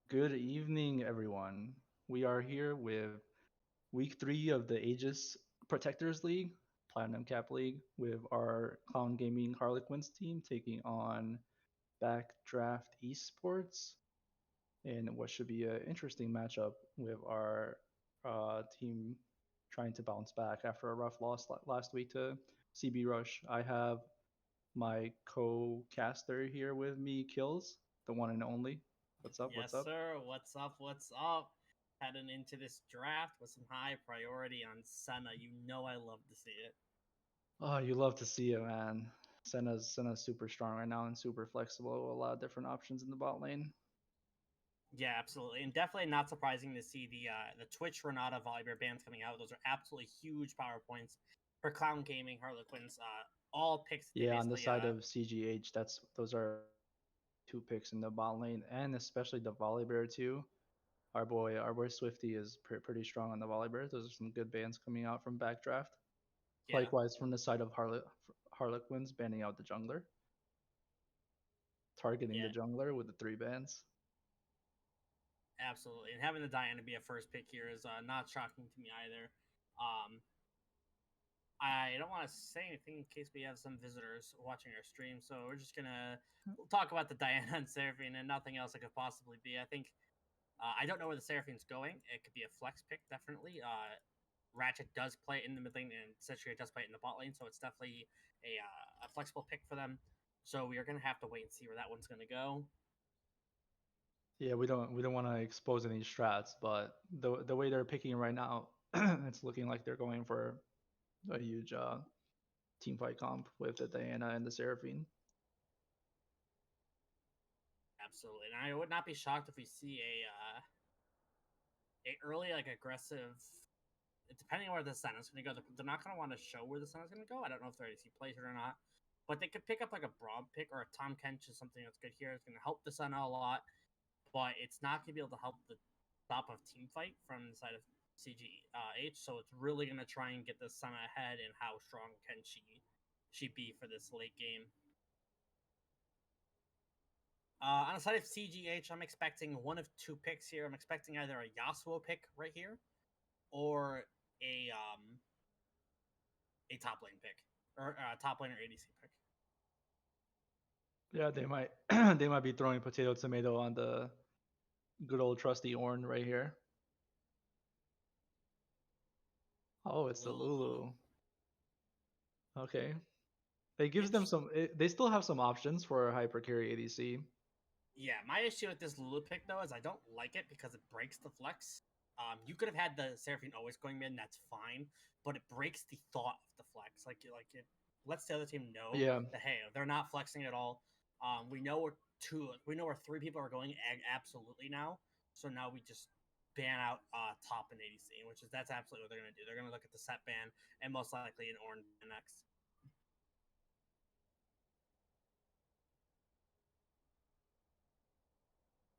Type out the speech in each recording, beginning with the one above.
Good evening, everyone. We are here with week three of the Aegis Protectors League, Platinum Cap League, with our Clown Gaming Harlequins team taking on Backdraft Esports in what should be an interesting matchup with our team trying to bounce back after a rough loss last week to CB Rush. I have my co-caster here with me, Kills, the one and only. What's up? What's Yes, up? sir. What's up? What's up? Heading into this draft with some high priority on Senna. You know I love to see it. Oh, you love to see it, man. Senna's super strong right now and super flexible. A lot of different options in the bot lane. Yeah, absolutely, and definitely not surprising to see the Twitch Renata Volibear bands coming out. Those are absolutely huge power points for Clown Gaming Harlequins. All picks they Yeah, on the basically side of CGH, those are two picks in the bot lane, and especially the Volibear too. Our boy Swifty is pretty strong on the Volibear. Those are some good bands coming out from Backdraft. yeah, Likewise, from the side of Harlequins, banning out the jungler, targeting the yeah, jungler with the three bands. absolutely, and having the Diana be a first pick here is not shocking to me either. Um, I don't want to say anything in case we have some visitors watching our stream, so we're just gonna talk about the Diana and Seraphine and nothing else it could possibly be. I think I don't know where the Seraphine's going. It could be a flex pick, definitely. Ratchet does play in the mid lane, and Citrus does play in the bot lane, so it's definitely a flexible pick for them. So we are gonna have to wait and see where that one's gonna go. Yeah, we don't want to expose any strats, but the way they're picking right now, it's looking like they're going for a huge team fight comp with the Diana and the Seraphine. Absolutely, and I would not be shocked if we see a early like aggressive depending on where the sun is going to go, they're not going to want to show where the sun is going to go. I don't know if they're AC plays it or not, but they could pick up like a broad pick or a Tom Kench is something that's good here. It's going to help the sun a lot, but it's not going to be able to help the top of team fight from the side of CGH. So it's really going to try and get the sun ahead and how strong can she be for this late game. On the side of CGH, I'm expecting one of two picks here. I'm expecting either a Yasuo pick right here or a um, a top lane pick or top lane or ADC pick. Yeah, they might they might be throwing potato tomato on the good old trusty Orn right here. Oh, it's the Lulu. Lulu. Okay, it gives them Interest- some. They still have some options for a hyper carry ADC. Yeah, my issue with this Lulu pick though is I don't like it because it breaks the flex. You could have had the Seraphine always going mid, and that's fine, but it breaks the thought of the flex. Like it lets the other team know Yeah, that hey, they're not flexing at all. We know where three people are going absolutely now. So now we just ban out top and ADC, which is that's absolutely what they're gonna do. They're gonna look at the set ban and most likely an Ornn ban next.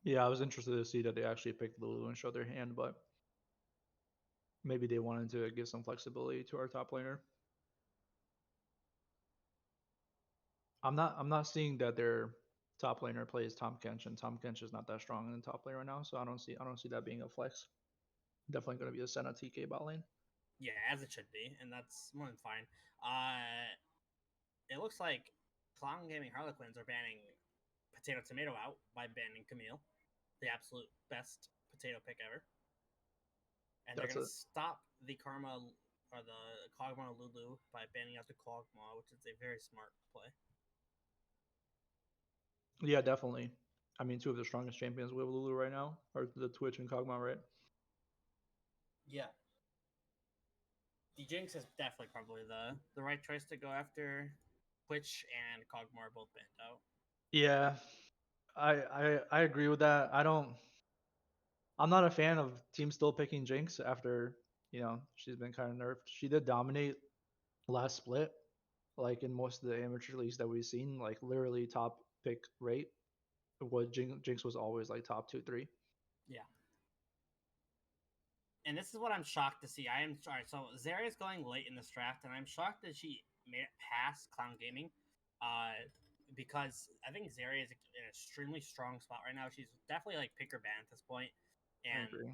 yeah. I was interested to see that they actually picked Lulu and showed their hand, but maybe they wanted to give some flexibility to our top laner. I'm not seeing that their top laner plays Tom Kench, and Tom Kench is not that strong in the top lane right now, so I don't see that being a flex. Definitely going to be a Senna TK bot lane. Yeah, as it should be, and that's more than fine. Uh, it looks like Clown Gaming Harlequins are banning Potato Tomato out by banning Camille, the absolute best potato pick ever, and they're That's gonna a stop the Karma or the Kog'Maw Lulu by banning out the Kog'Maw, which is a very smart play. Yeah, definitely. I mean, two of the strongest champions with Lulu right now are the Twitch and Kog'Maw, right? Yeah, the Jinx is definitely probably the right choice to go after. Twitch and Kog'Maw are both banned out. Yeah, I agree with that. I'm not a fan of teams still picking Jinx after she's been kind of nerfed. She did dominate last split, like in most of the amateur leagues that we've seen, like literally top pick rate. Was Jinx was always like top 2 3. Yeah, and this is what I'm shocked to see. I am sorry. So Zarya's going late in this draft, and I'm shocked that she made it past Clown Gaming. because I think Zeri is in an extremely strong spot right now. She's definitely like pick or ban at this point, I and agree.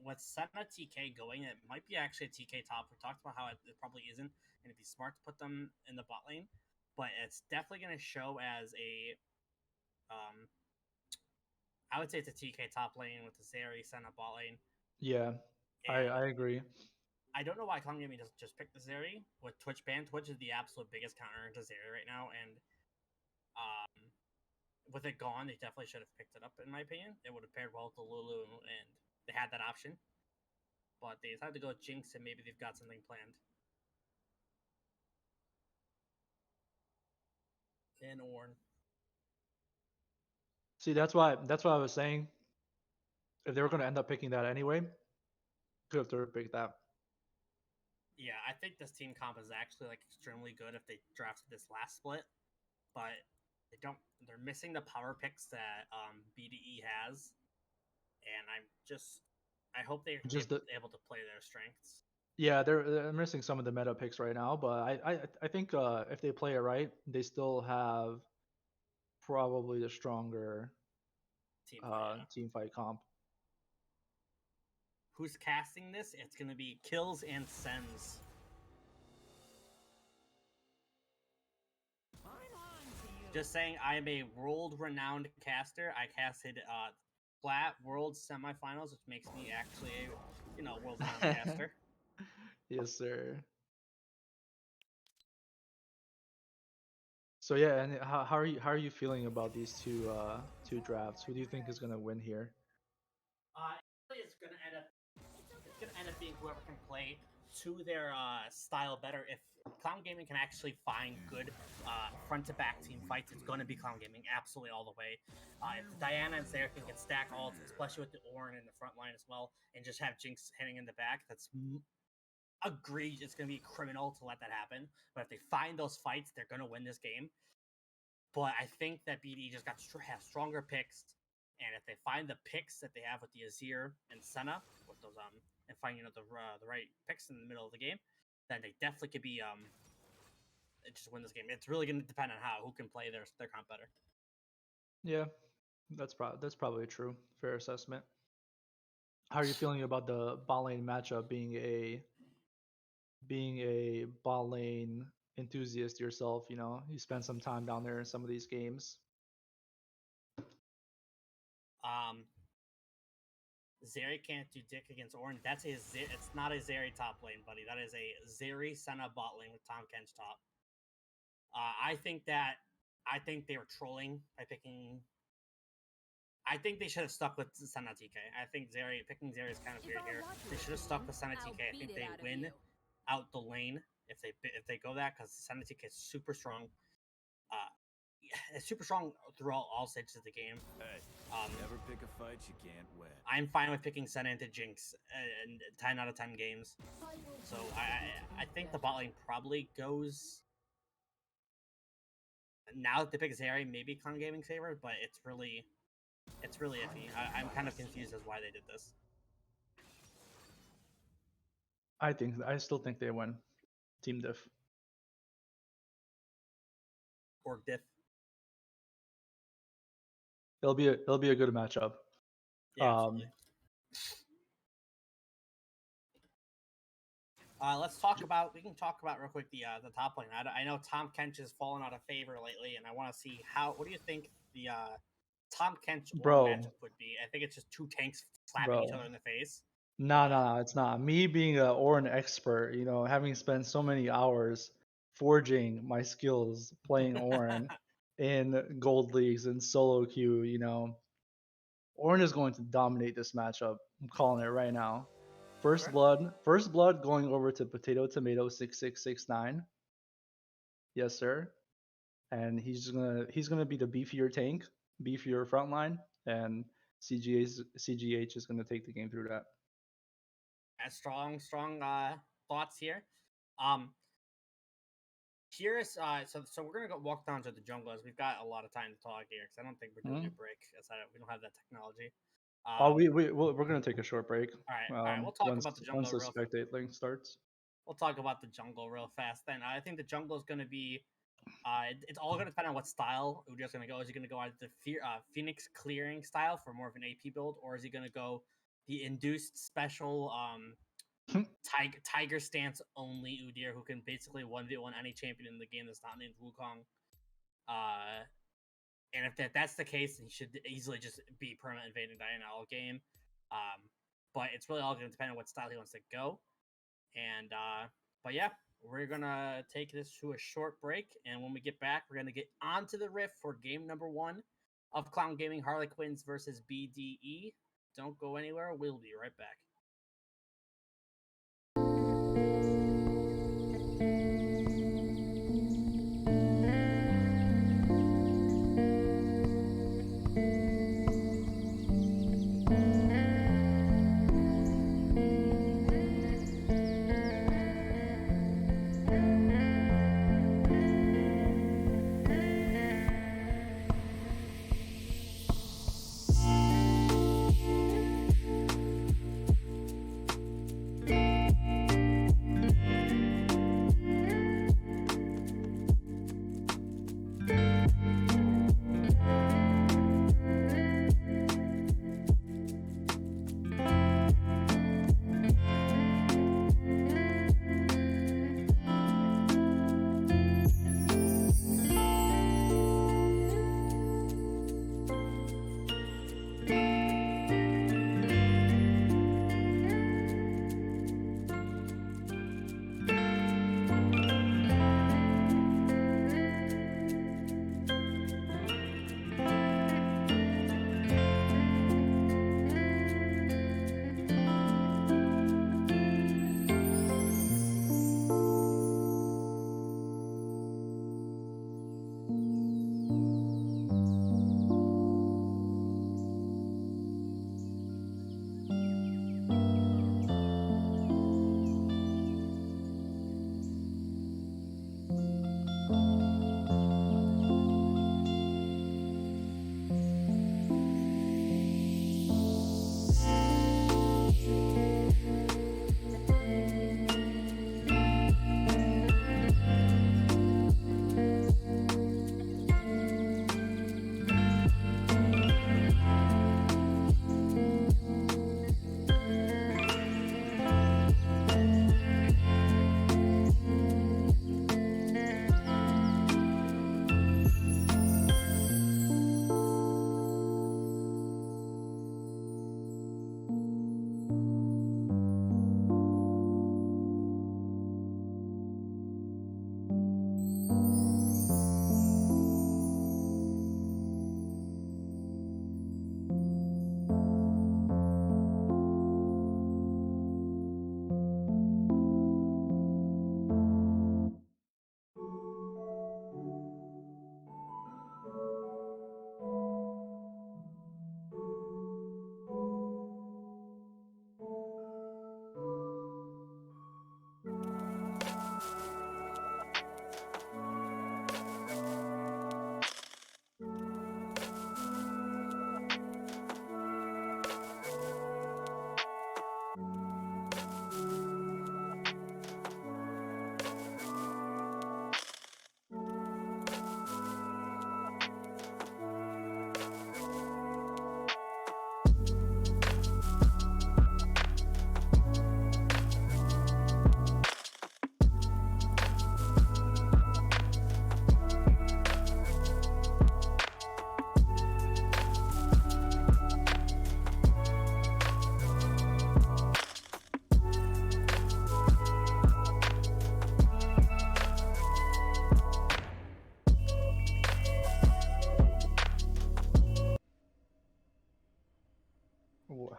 with Senna TK going, it might be actually a TK top. We talked about how it probably isn't, and it'd be smart to put them in the bot lane, but it's definitely going to show as a I would say it's a TK top lane with the Zeri Senna bot lane, Yeah, and I agree. I don't know why Clown Gaming doesn't just pick the Zeri with Twitch ban. Twitch is the absolute biggest counter to Zeri right now, and with it gone, they definitely should have picked it up. In my opinion, it would have paired well with the Lulu, and they had that option. But they decided to go with Jinx, and maybe they've got something planned. And Ornn. See, that's why I was saying if they were going to end up picking that anyway, could have third picked that. Yeah, I think this team comp is actually like extremely good if they drafted this last split, but they don't. They're missing the power picks that BDE has, and I hope they're Just the, able to play their strengths. yeah, they're missing some of the meta picks right now, but I think if they play it right, they still have probably the stronger Team fight, yeah. team fight comp. Who's casting this? It's going to be Kills and Sens. Just saying, I am a world-renowned caster. I casted flat world semifinals, which makes me actually a world-renowned caster. Yes, sir. So yeah, and how are you feeling about these two drafts? Who do you think is gonna win here? It's gonna end up being whoever can play to their style better. If Clown Gaming can actually find good front to back team fights, it's going to be Clown Gaming absolutely all the way. If Diana and Seraphine can stack ults, especially with the Ornn in the front line as well, and just have Jinx hitting in the back, that's agreed. It's going to be criminal to let that happen. But if they find those fights, they're going to win this game. But I think that BD just have stronger picks, and if they find the picks that they have with the Azir and Senna, with those and finding the right picks in the middle of the game, then they definitely could be just win this game. It's really going to depend on who can play their comp better. Yeah, that's probably true. Fair assessment. How are you feeling about the bot lane matchup being a bot lane enthusiast yourself? You know, you spend some time down there in some of these games. Zeri can't do dick against Ornn. It's not a Zeri top lane, buddy. That is a Zeri Senna bot lane with Tom Kench top. I think they were trolling by picking. I think they should have stuck with Senna TK. I think picking Zeri is kind of weird here. They should have stuck with Senna TK. I think they win out the lane if they go that, because Senna TK is super strong. It's super strong throughout all stages of the game. Hey, never pick a fight you can't win. I'm fine with picking Senna into Jinx in 10 out of 10 games. So I think the bot lane probably goes. Now that they pick Zeri, maybe Clown Gaming's favor, but it's really iffy. I'm kind of confused as why they did this. I still think they win. Team diff. Or diff. It'll be a good matchup. Yeah, absolutely. We can talk about real quick the top lane. I know Tom Kench has fallen out of favor lately, and I want to see what do you think the Tom Kench matchup would be? I think it's just two tanks slapping each other in the face. No, it's not. Me being an Ornn expert, you know, having spent so many hours forging my skills playing Ornn in gold leagues and solo queue, you know, Ornn is going to dominate this matchup. I'm calling it right now. First blood going over to Potato Tomato 6669. Yes, sir. And he's gonna be the beefier tank, beefier frontline, and CGH is gonna take the game through that. Strong thoughts here. Here's so we're gonna go walk down to the jungle as we've got a lot of time to talk here because I don't think we're doing a break. We don't have that technology. We're gonna take a short break. All right. We'll talk about the jungle once the spectate link starts. We'll talk about the jungle real fast. Then I think the jungle is gonna be It's all going to depend on what style Udyr's going to go. Is he going to go either the Phoenix clearing style for more of an AP build, or is he going to go the induced special Tiger stance only Udyr, who can basically 1v1 any champion in the game that's not named Wukong? And if that's the case, then he should easily just be permanent invading Diana all game. But it's really all going to depend on what style he wants to go. And but yeah, we're gonna take this to a short break, and when we get back, we're gonna get onto the riff for game number 1 of Clown Gaming Harlequins versus BDE. Don't go anywhere. We'll be right back.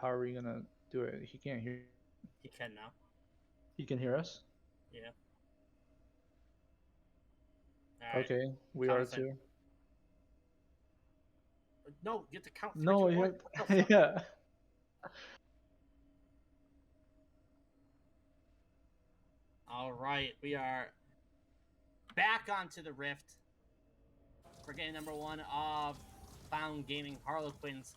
How are we gonna do it? He can't hear. He can now. He can hear us. Yeah. All right. Okay, we Count are us in. too. No, you have to count 3, No, 2, 1. yeah. All right, we are back onto the Rift for game number 1 of Clown Gaming Harlequins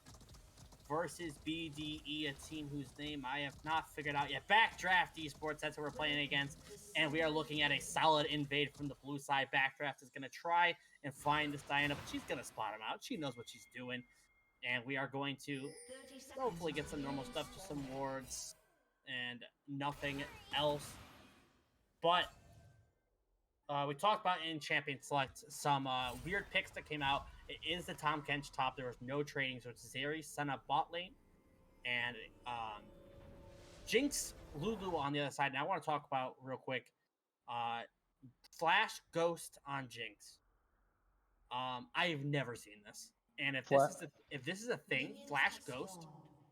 versus BDE, a team whose name I have not figured out yet. Backdraft Esports, that's who we're playing against. And we are looking at a solid invade from the blue side. Backdraft is going to try and find this Diana, but she's going to spot him out. She knows what she's doing. And we are going to hopefully get some normal stuff, just some wards and nothing else. But we talked about in Champion Select some weird picks that came out. It is the Tom Kench top. There was no trading, so it's Zeri, Senna bot lane, and Jinx, Lulu on the other side. Now I want to talk about real quick Flash Ghost on Jinx. I've never seen this, and if this is a thing, Flash Ghost,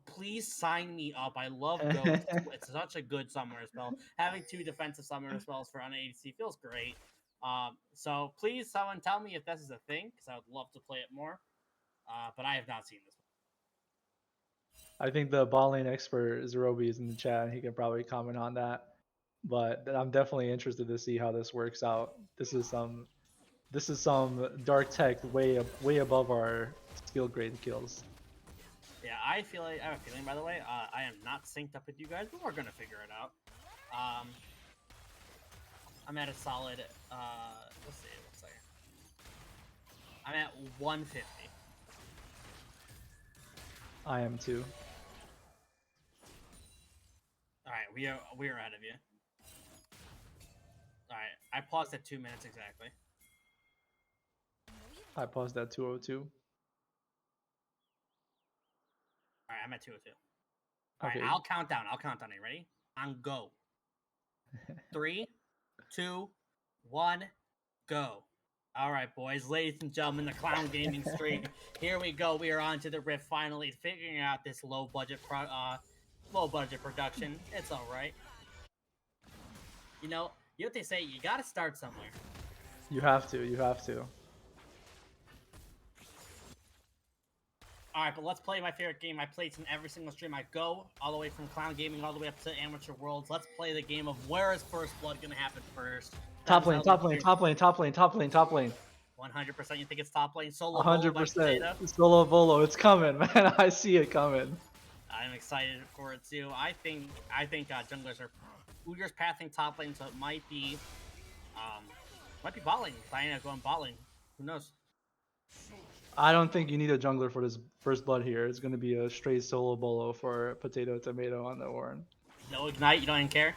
please sign me up. I love Ghost. It's such a good summoner spell. Having 2 defensive summoner spells for on ADC feels great. So please, someone tell me if this is a thing, because I would love to play it more. But I have not seen this one. I think the ball lane expert Zerobi is in the chat, and he can probably comment on that. But I'm definitely interested to see how this works out. This is some dark tech way above our skill grade kills. Yeah, I have a feeling, by the way, I am not synced up with you guys, but we're gonna figure it out. I'm at a solid, let's see, what's there? I'm at 150. I am too. Alright, we are ahead of you. Alright, I paused at 2 minutes exactly. I paused at 2:02. Alright, I'm at 2:02. Alright, Okay. I'll count down. Are you ready? On go. 3, 2, 1, go. All right, boys, ladies and gentlemen, the Clown Gaming stream. Here we go. We are on to the Rift, finally figuring out this low budget production. It's all right. You know what they say. You got to start somewhere. You have to. All right, but let's play my favorite game I played in every single stream. I go all the way from Clown Gaming all the way up to Amateur Worlds. Let's play the game of where is First Blood going to happen first. Top lane. 100%. You think it's top lane? Solo 100%. Solo Volo. It's coming, man. I see it coming. I'm excited for it too. I think junglers are Udyr's pathing top lane, so it might be bot lane. Diana going bot lane. Who knows? I don't think you need a jungler for this First Blood here. It's going to be a straight solo bolo for Potato Tomato on the Warren. No ignite? You don't even care?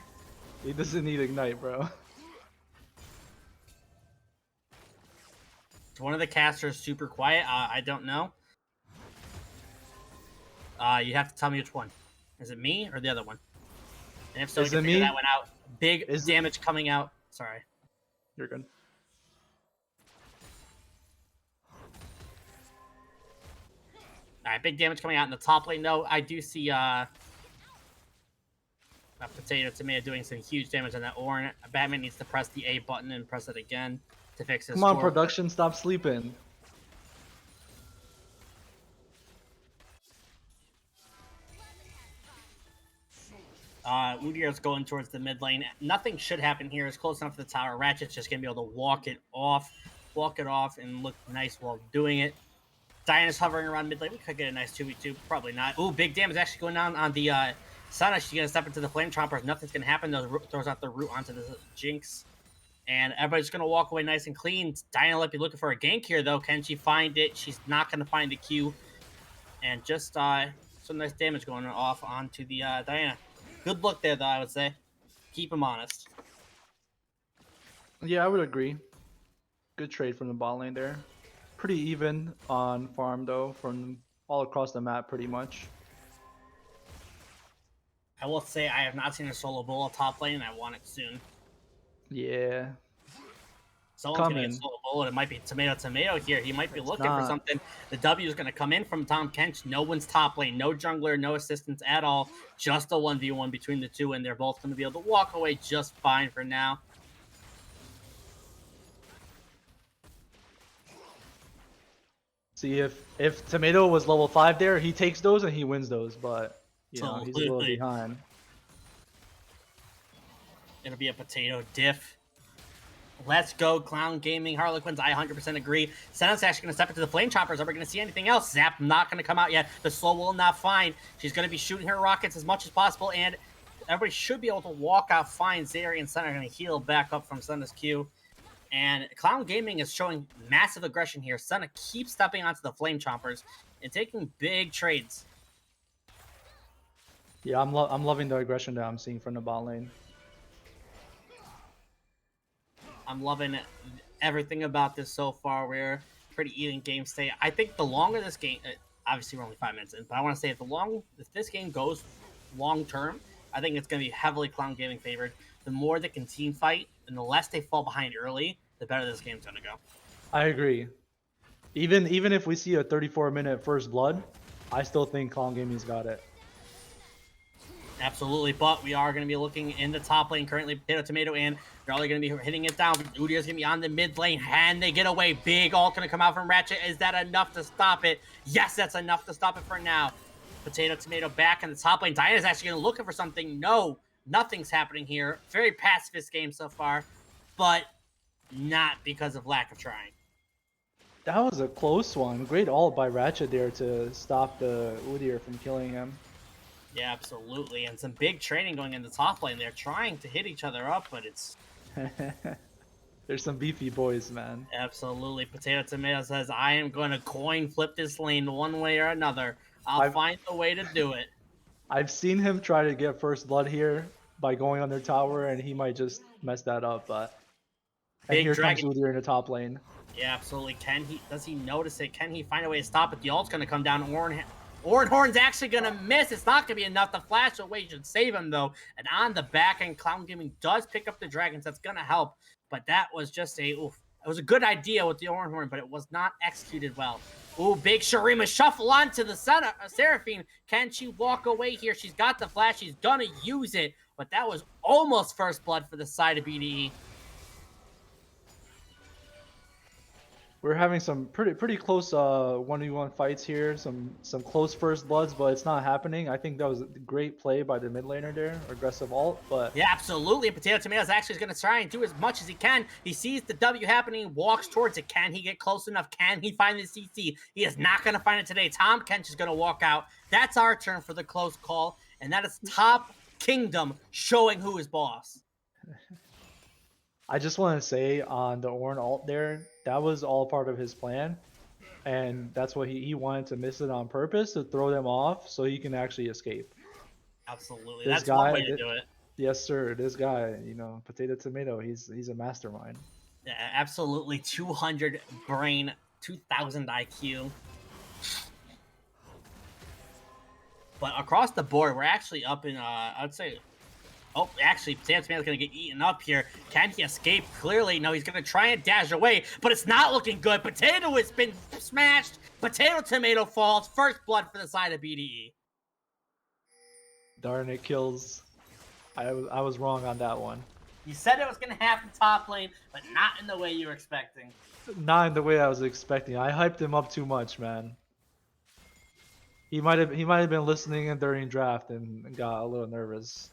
He doesn't need ignite, bro. Is one of the casters super quiet? I don't know. You have to tell me which one. Is it me or the other one? And if so, we can figure that one out. Big damage coming out. Sorry. You're good. Alright, big damage coming out in the top lane, though. I do see Potato Tomato doing some huge damage on that Ornn. Batman needs to press the A button and press it again to fix his Come on, score. production, stop sleeping. Udyr's going towards the mid lane. Nothing should happen here. It's close enough to the tower. Ratchet's just going to be able to walk it off, and look nice while doing it. Diana's hovering around mid lane. We could get a nice 2v2. Probably not. Ooh, big damage actually going down on the Sana. She's going to step into the Flame Chompers. Nothing's going to happen. Throws out the root onto the Jinx. And everybody's going to walk away nice and clean. Diana might be looking for a gank here, though. Can she find it? She's not going to find the Q. And just some nice damage going off onto the Diana. Good look there, though, I would say. Keep him honest. Yeah, I would agree. Good trade from the bot lane there. Pretty even on farm, though, from all across the map, pretty much. I will say I have not seen a solo bull top lane, and I want it soon. Yeah. Someone's going to get solo bull, and it might be Tomato here. He might be looking for something. The W is going to come in from Tom Kench. No one's top lane. No jungler, no assistance at all. Just a 1v1 between the two, and they're both going to be able to walk away just fine for now. See, if Tomato was level 5 there, he takes those and he wins those, but you know, he's a little behind. It'll be a Potato diff. Let's go, Clown Gaming, Harlequins. I 100% agree. Senna's actually going to step into the Flame Choppers. Are we going to see anything else? Zap not going to come out yet. The slow will not find. She's going to be shooting her rockets as much as possible, and everybody should be able to walk out fine. Zeri and Senna are going to heal back up from Senna's Q. And Clown Gaming is showing massive aggression here. Senna keeps stepping onto the Flame Choppers and taking big trades. Yeah, I'm loving the aggression that I'm seeing from the bot lane. I'm loving everything about this so far. We're pretty even game state. I think the longer this game, obviously we're only 5 minutes in, but I want to say if this game goes long term, I think it's going to be heavily Clown Gaming favored. The more they can team fight and the less they fall behind early, the better this game's going to go. I agree. Even if we see a 34-minute first blood, I still think Clown Gaming's got it. Absolutely, but we are going to be looking in the top lane currently. Potato Tomato and they're only going to be hitting it down. Udyr's going to be on the mid lane. And they get away. Big ult going to come out from Ratchet. Is that enough to stop it? Yes, that's enough to stop it for now. Potato Tomato back in the top lane. Diana's actually going to look for something. No, nothing's happening here. Very pacifist game so far, but not because of lack of trying. That was a close one. Great ult by Ratchet there to stop the Udyr from killing him. Yeah, absolutely. And some big training going in the top lane. They're trying to hit each other up, but it's... There's some beefy boys, man. Absolutely. Potato Tomato says, I am going to coin flip this lane one way or another. I'll find a way to do it. I've seen him try to get first blood here by going on their tower, and he might just mess that up, but... And here comes Udyr in the top lane. Yeah, absolutely. Does he notice it? Can he find a way to stop it? The ult's going to come down. Horn's actually going to miss. It's not going to be enough. The flash away should save him, though. And on the back end, Clown Gaming does pick up the dragons. That's going to help. But that was just it was a good idea with the Horn, but it was not executed well. Ooh, big Shurima shuffle onto the Seraphine. Can she walk away here? She's got the flash. She's going to use it. But that was almost first blood for the side of BDE. We're having some pretty close 1v1 fights here, some close first bloods, but it's not happening. I think that was a great play by the mid laner there, aggressive ult, but... Yeah, absolutely. Potato Tomatoes actually is going to try and do as much as he can. He sees the W happening, walks towards it. Can he get close enough? Can he find the CC? He is not going to find it today. Tom Kench is going to walk out. That's our turn for the close call, and that is Top Kingdom showing who is boss. I just want to say on the Ornn ult there, that was all part of his plan. And that's what he wanted to miss it on purpose, to throw them off so he can actually escape. Absolutely. That's one way to do it. Yes, sir. This guy, you know, Potato Tomato, he's a mastermind. Yeah, absolutely. 200 brain, 2000 IQ. But across the board, we're actually up in, I'd say... Oh, actually, Potato Tomato's going to get eaten up here. Can he escape? Clearly, no, he's going to try and dash away, but it's not looking good. Potato has been smashed. Potato Tomato falls. First blood for the side of BDE. Darn it, kills. I was wrong on that one. You said it was going to happen top lane, but not in the way you were expecting. Not in the way I was expecting. I hyped him up too much, man. He might have been listening in during draft and got a little nervous.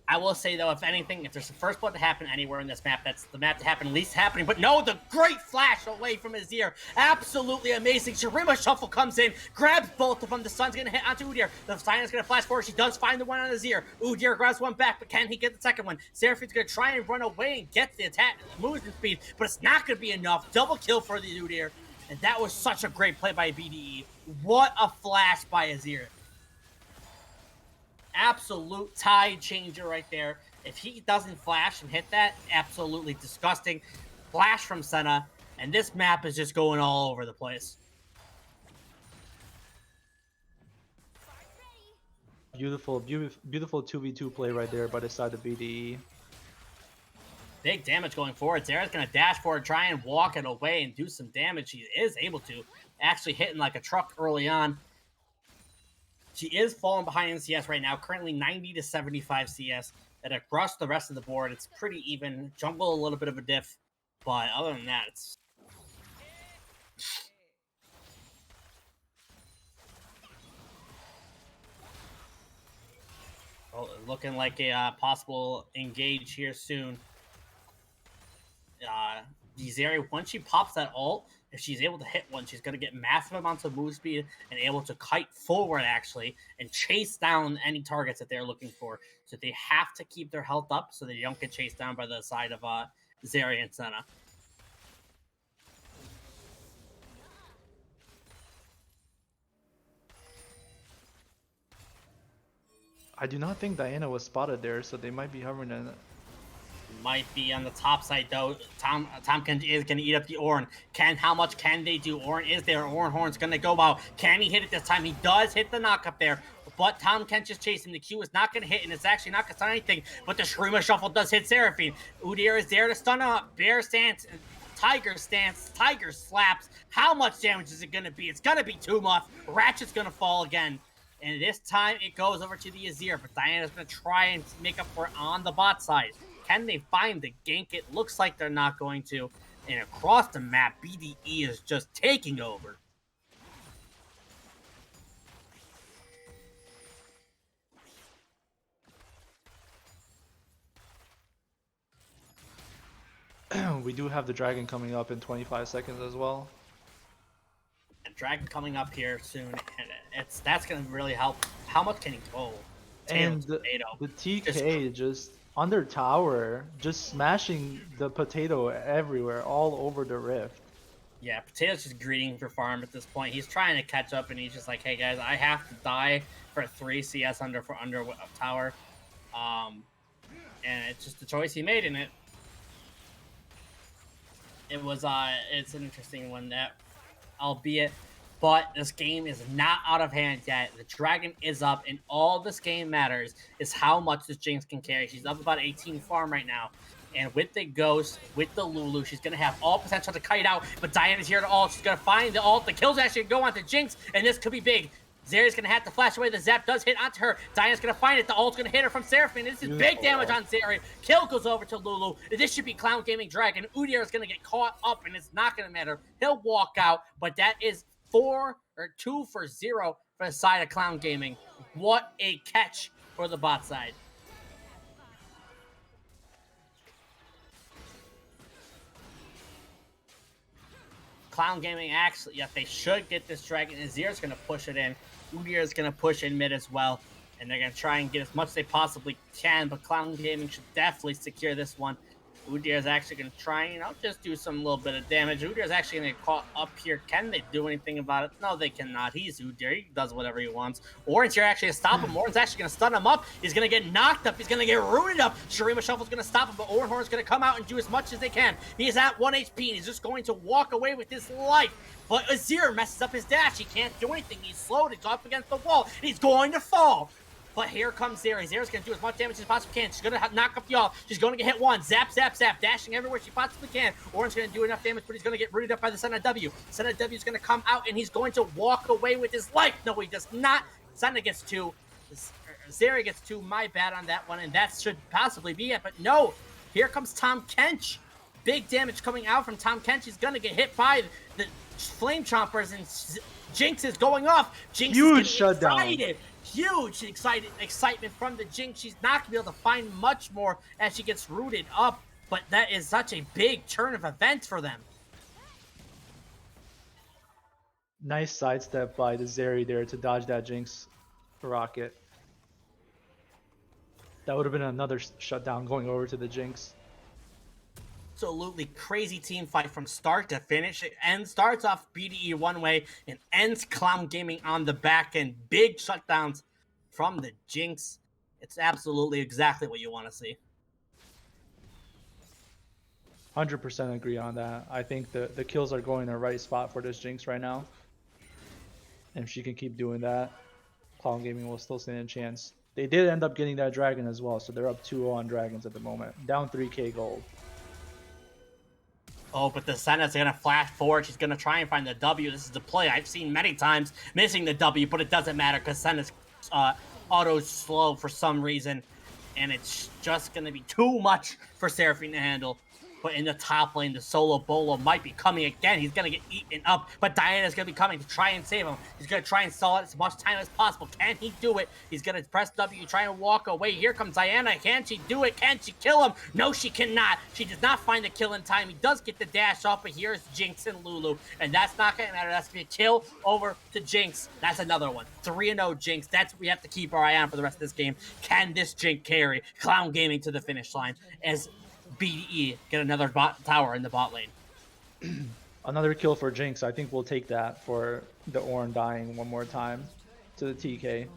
I will say, though, if anything, if there's a first blood to happen anywhere in this map, that's the map to happen least happening. But no, the great flash away from his ear. Absolutely amazing. Shurima Shuffle comes in, grabs both of them. The sun's going to hit onto Udyr. The Siren's going to flash forward. She does find the one on his ear. Udyr grabs one back, but can he get the second one? Seraphine's going to try and run away and get the attack movement speed, but it's not going to be enough. Double kill for the Udyr. And that was such a great play by BDE. What a flash by Azir. Absolute tide changer right there. If he doesn't flash and hit that, absolutely disgusting. Flash from Senna, and this map is just going all over the place. Beautiful 2v2 play right there by the side of BDE. Big damage going forward. Zera's going to dash forward, try and walk it away and do some damage. He is able to. Actually hitting like a truck early on. She is falling behind in CS right now, currently 90 to 75 CS. And across the rest of the board, it's pretty even. Jungle, a little bit of a diff. But other than that, it's... looking like a possible engage here soon. Zeri, once she pops that ult, if she's able to hit one, she's going to get massive amounts of move speed and able to kite forward, actually, and chase down any targets that they're looking for. So they have to keep their health up so they don't get chased down by the side of Zeri and Senna. I do not think Diana was spotted there, so they might be hovering in it. Might be on the top side though. Tom is gonna eat up the Ornn. How much can they do? Ornn is there. Ornn Horn's gonna go out. Can he hit it this time? He does hit the knock up there, but Tom Kench is chasing. The Q is not gonna hit, and it's actually not gonna stun anything. But the Shurima Shuffle does hit Seraphine. Udyr is there to stun up. Bear stance. Tiger stance. Tiger slaps. How much damage is it gonna be? It's gonna be too much. Ratchet's gonna fall again. And this time it goes over to the Azir, but Diana's gonna try and make up for it on the bot side. Can they find the gank? It looks like they're not going to. And across the map, BDE is just taking over. We do have the dragon coming up in 25 seconds as well. Dragon coming up here soon, and that's going to really help. How much can he go? And the TK just under tower, just smashing the potato everywhere, all over the rift. Yeah, Potato's just greeting for farm at this point. He's trying to catch up, and he's just like, hey guys, I have to die for 3 CS under tower. And it's just the choice he made in it. It was it's an interesting one, that albeit, but this game is not out of hand yet. The dragon is up, and all this game matters is how much this Jinx can carry. She's up about 18 farm right now. And with the Ghost, with the Lulu, she's going to have all potential to kite out, but Diana's here to ult. She's going to find the ult. The kills actually go on to Jinx, and this could be big. Zeri's going to have to flash away. The Zap does hit onto her. Diana's going to find it. The ult's going to hit her from Seraphine. This is big damage on Zeri. Kill goes over to Lulu. This should be Clown Gaming Dragon. Udyr is going to get caught up, and it's not going to matter. He'll walk out, but that is 2 for 0 for the side of Clown Gaming. What a catch for the bot side. Clown Gaming actually, yeah, they should get this dragon. Azir's going to push it in. Udyr is going to push in mid as well. And they're going to try and get as much as they possibly can. But Clown Gaming should definitely secure this one. Udyr is actually going to try and just do some little bit of damage. Udyr is actually going to get caught up here. Can they do anything about it? No, they cannot. He's Udyr. He does whatever he wants. Ornn's here actually to stop him. Ornn's actually going to stun him up. He's going to get knocked up. He's going to get rooted up. Shurima Shuffle's going to stop him, but Ornhorn's going to come out and do as much as they can. He is at 1 HP, and he's just going to walk away with his life. But Azir messes up his dash. He can't do anything. He's slowed. He's up against the wall. He's going to fall. But here comes Zeri. Zeri's going to do as much damage as possibly can. She's going to knock up the ult. She's going to get hit one. Zap, zap, zap. Dashing everywhere she possibly can. Ornn's going to do enough damage, but he's going to get rooted up by the Senna W. Senna W is going to come out, and he's going to walk away with his life. No, he does not. Senna gets 2. Zeri gets 2. My bad on that one, and that should possibly be it. But no, here comes Tom Kench. Big damage coming out from Tom Kench. He's going to get hit by the Flame Chompers, and Jinx is going off. Jinx huge is shutdown. Excited. Huge excitement from the Jinx. She's not going to be able to find much more as she gets rooted up, but that is such a big turn of events for them. Nice sidestep by the Zeri there to dodge that Jinx rocket. That would have been another shutdown going over to the Jinx. Absolutely crazy team fight from start to finish. It starts off BDE one way and ends Clown Gaming on the back end. Big shutdowns from the Jinx. It's absolutely exactly what you want to see. 100% agree on that. I think the kills are going in the right spot for this Jinx right now. And if she can keep doing that, Clown Gaming will still stand a chance. They did end up getting that dragon as well, so they're up 2-0 on dragons at the moment. Down 3k gold. Oh, but the Senna's going to flash forward. She's going to try and find the W. This is the play I've seen many times, missing the W, but it doesn't matter because Senna's auto slow for some reason, and it's just going to be too much for Seraphine to handle. But in the top lane, the solo bolo might be coming again. He's going to get eaten up, but Diana's going to be coming to try and save him. He's going to try and stall it as much time as possible. Can he do it? He's going to press W, try and walk away. Here comes Diana. Can she do it? Can she kill him? No, she cannot. She does not find the kill in time. He does get the dash off, but here's Jinx and Lulu, and that's not going to matter. That's going to be a kill over to Jinx. That's another one. 3-0 Jinx. That's what we have to keep our eye on for the rest of this game. Can this Jinx carry Clown Gaming to the finish line as BDE get another bot tower in the bot lane? Another kill for Jinx. I think we'll take that for the Ornn dying one more time to the TK.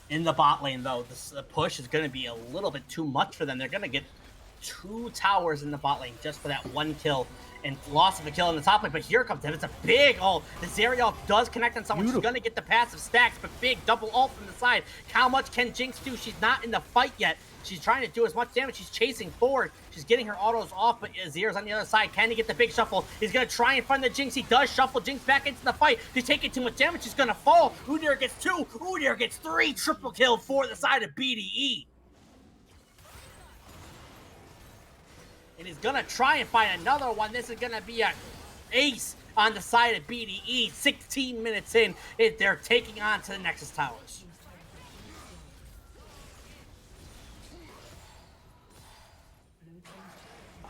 In the bot lane, though, the push is going to be a little bit too much for them. They're going to get 2 towers in the bot lane just for that 1 kill and loss of a kill in the top lane. But here comes him. It's a big ult. The Zerial does connect on someone. Beautiful. She's going to get the passive stacks, but big double ult from the side. How much can Jinx do? She's not in the fight yet. She's trying to do as much damage. She's chasing forward. She's getting her autos off, but Azir's on the other side. Can he get the big shuffle? He's going to try and find the Jinx. He does shuffle Jinx back into the fight. He's taking too much damage. She's going to fall. Udyr gets 2. Udyr gets 3. Triple kill for the side of BDE. And he's going to try and find another one. This is going to be an ace on the side of BDE. 16 minutes in, they're taking on to the Nexus Towers.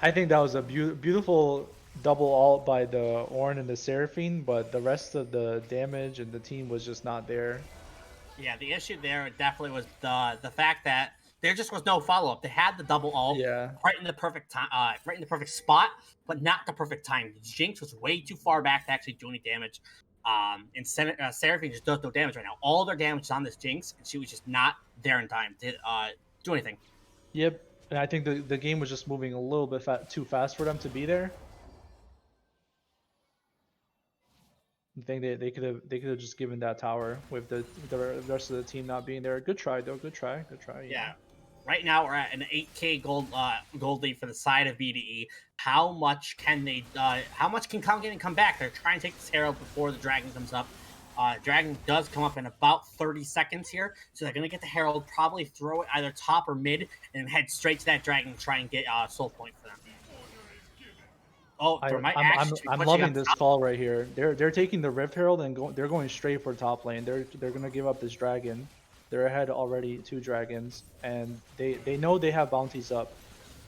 I think that was a beautiful double ult by the Ornn and the Seraphine, but the rest of the damage and the team was just not there. Yeah, the issue there definitely was the fact that there just was no follow-up. They had the double ult right in the perfect time, right in the perfect spot, but not the perfect time. Jinx was way too far back to actually do any damage. And Seraphine just does no damage right now. All their damage is on this Jinx, and she was just not there in time to do anything. Yep. And I think the game was just moving a little bit too fast for them to be there. I think they could have just given that tower with the rest of the team not being there. Good try though. Good try. Yeah. Right now we're at an 8K gold lead for the side of BDE. How much can Clown Gaming come back? They're trying to take this Herald before the Dragon comes up. Dragon does come up in about 30 seconds here, so they're going to get the Herald, probably throw it either top or mid, and head straight to that Dragon and try and get soul point for them. Oh, I'm loving this call right here. They're taking the Rift Herald and they're going straight for top lane. They're going to give up this Dragon. They're ahead already 2 dragons, and they know they have bounties up.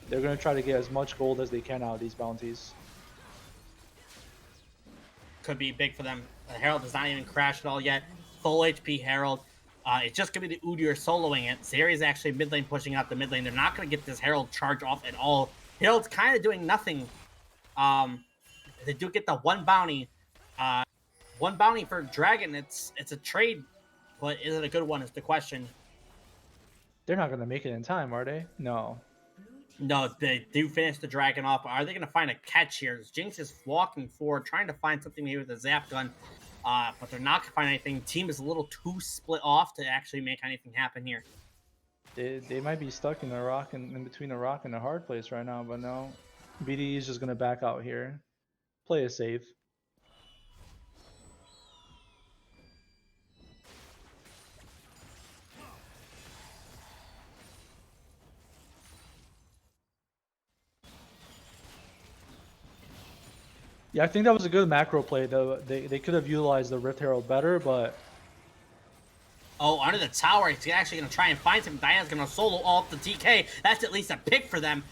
They're going to try to get as much gold as they can out of these bounties. Could be big for them. The Herald does not even crash at all yet. Full HP Herald. It's just going to be the Udyr soloing it. Zeri's actually mid lane pushing out the mid lane. They're not going to get this Herald charge off at all. Herald's kind of doing nothing. They do get the 1 bounty. 1 bounty for Dragon. It's a trade, but is it a good one is the question. They're not going to make it in time, are they? No. No, they do finish the Dragon off. Are they going to find a catch here? Jinx is walking forward, trying to find something maybe with a zap gun, but they're not going to find anything. Team is a little too split off to actually make anything happen here. They might be stuck in a rock in between a rock and a hard place right now, but no. BDE is just going to back out here. Play it safe. Yeah, I think that was a good macro play though. They could have utilized the Rift Herald better, but oh, under the tower, he's actually going to try and find some. Diana's going to solo ult the TK. That's at least a pick for them.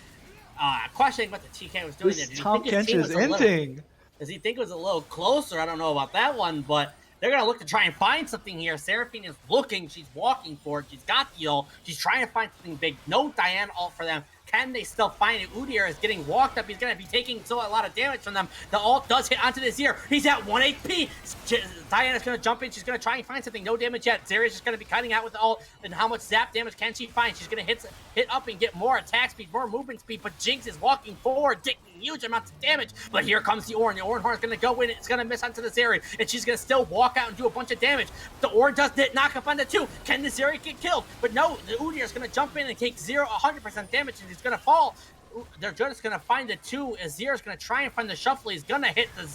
Questioning what the TK was doing this there. Tom Kench is inting. Does he think it was a little closer? I don't know about that one, but they're going to look to try and find something here. Seraphine is looking. She's walking for it. She's got the ult. She's trying to find something big. No Diana ult for them. Can they still find it? Udyr is getting walked up. He's going to be taking a lot of damage from them. The ult does hit onto the Azir. He's at 1 HP. Diana's going to jump in. She's going to try and find something. No damage yet. Zeri's just going to be cutting out with the ult. And how much zap damage can she find? She's going to hit up and get more attack speed, more movement speed. But Jinx is walking forward, taking huge amounts of damage. But here comes the Ornn. The Ornn Horn is going to go in. It's going to miss onto the Zeri. And she's going to still walk out and do a bunch of damage. The Ornn does knock up on the 2. Can the Zeri get killed? But no, the Udyr is going to jump in and take 100% damage. And he's going to fall. They're just going to find the 2. Azir is going to try and find the shuffle. He's going to hit the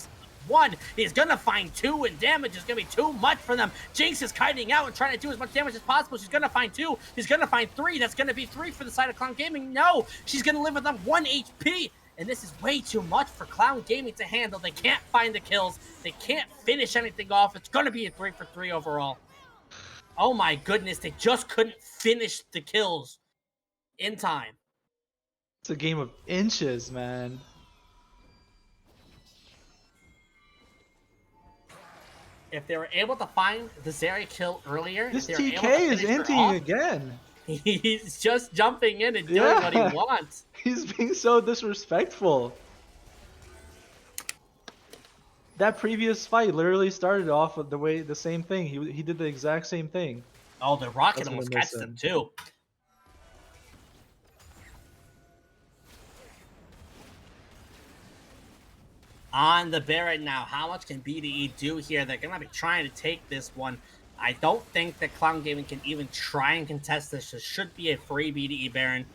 one. He's going to find two, and damage is going to be too much for them. Jinx is kiting out and trying to do as much damage as possible. She's going to find two. He's going to find three. That's going to be three for the side of Clown Gaming. No, she's going to live with them 1 HP. And this is way too much for Clown Gaming to handle. They can't find the kills. They can't finish anything off. It's going to be a 3 for 3 overall. Oh my goodness, they just couldn't finish the kills in time. It's a game of inches, man. If they were able to find the Zeri kill earlier, this TK is inting again. He's just jumping in and doing what he wants. He's being so disrespectful. That previous fight literally started off with the same thing. He did the exact same thing. Oh, the rocket almost catches him too. On the Baron now, how much can BDE do here? They're gonna be trying to take this one. I don't think that Clown Gaming can even try and contest this. This should be a free BDE Baron.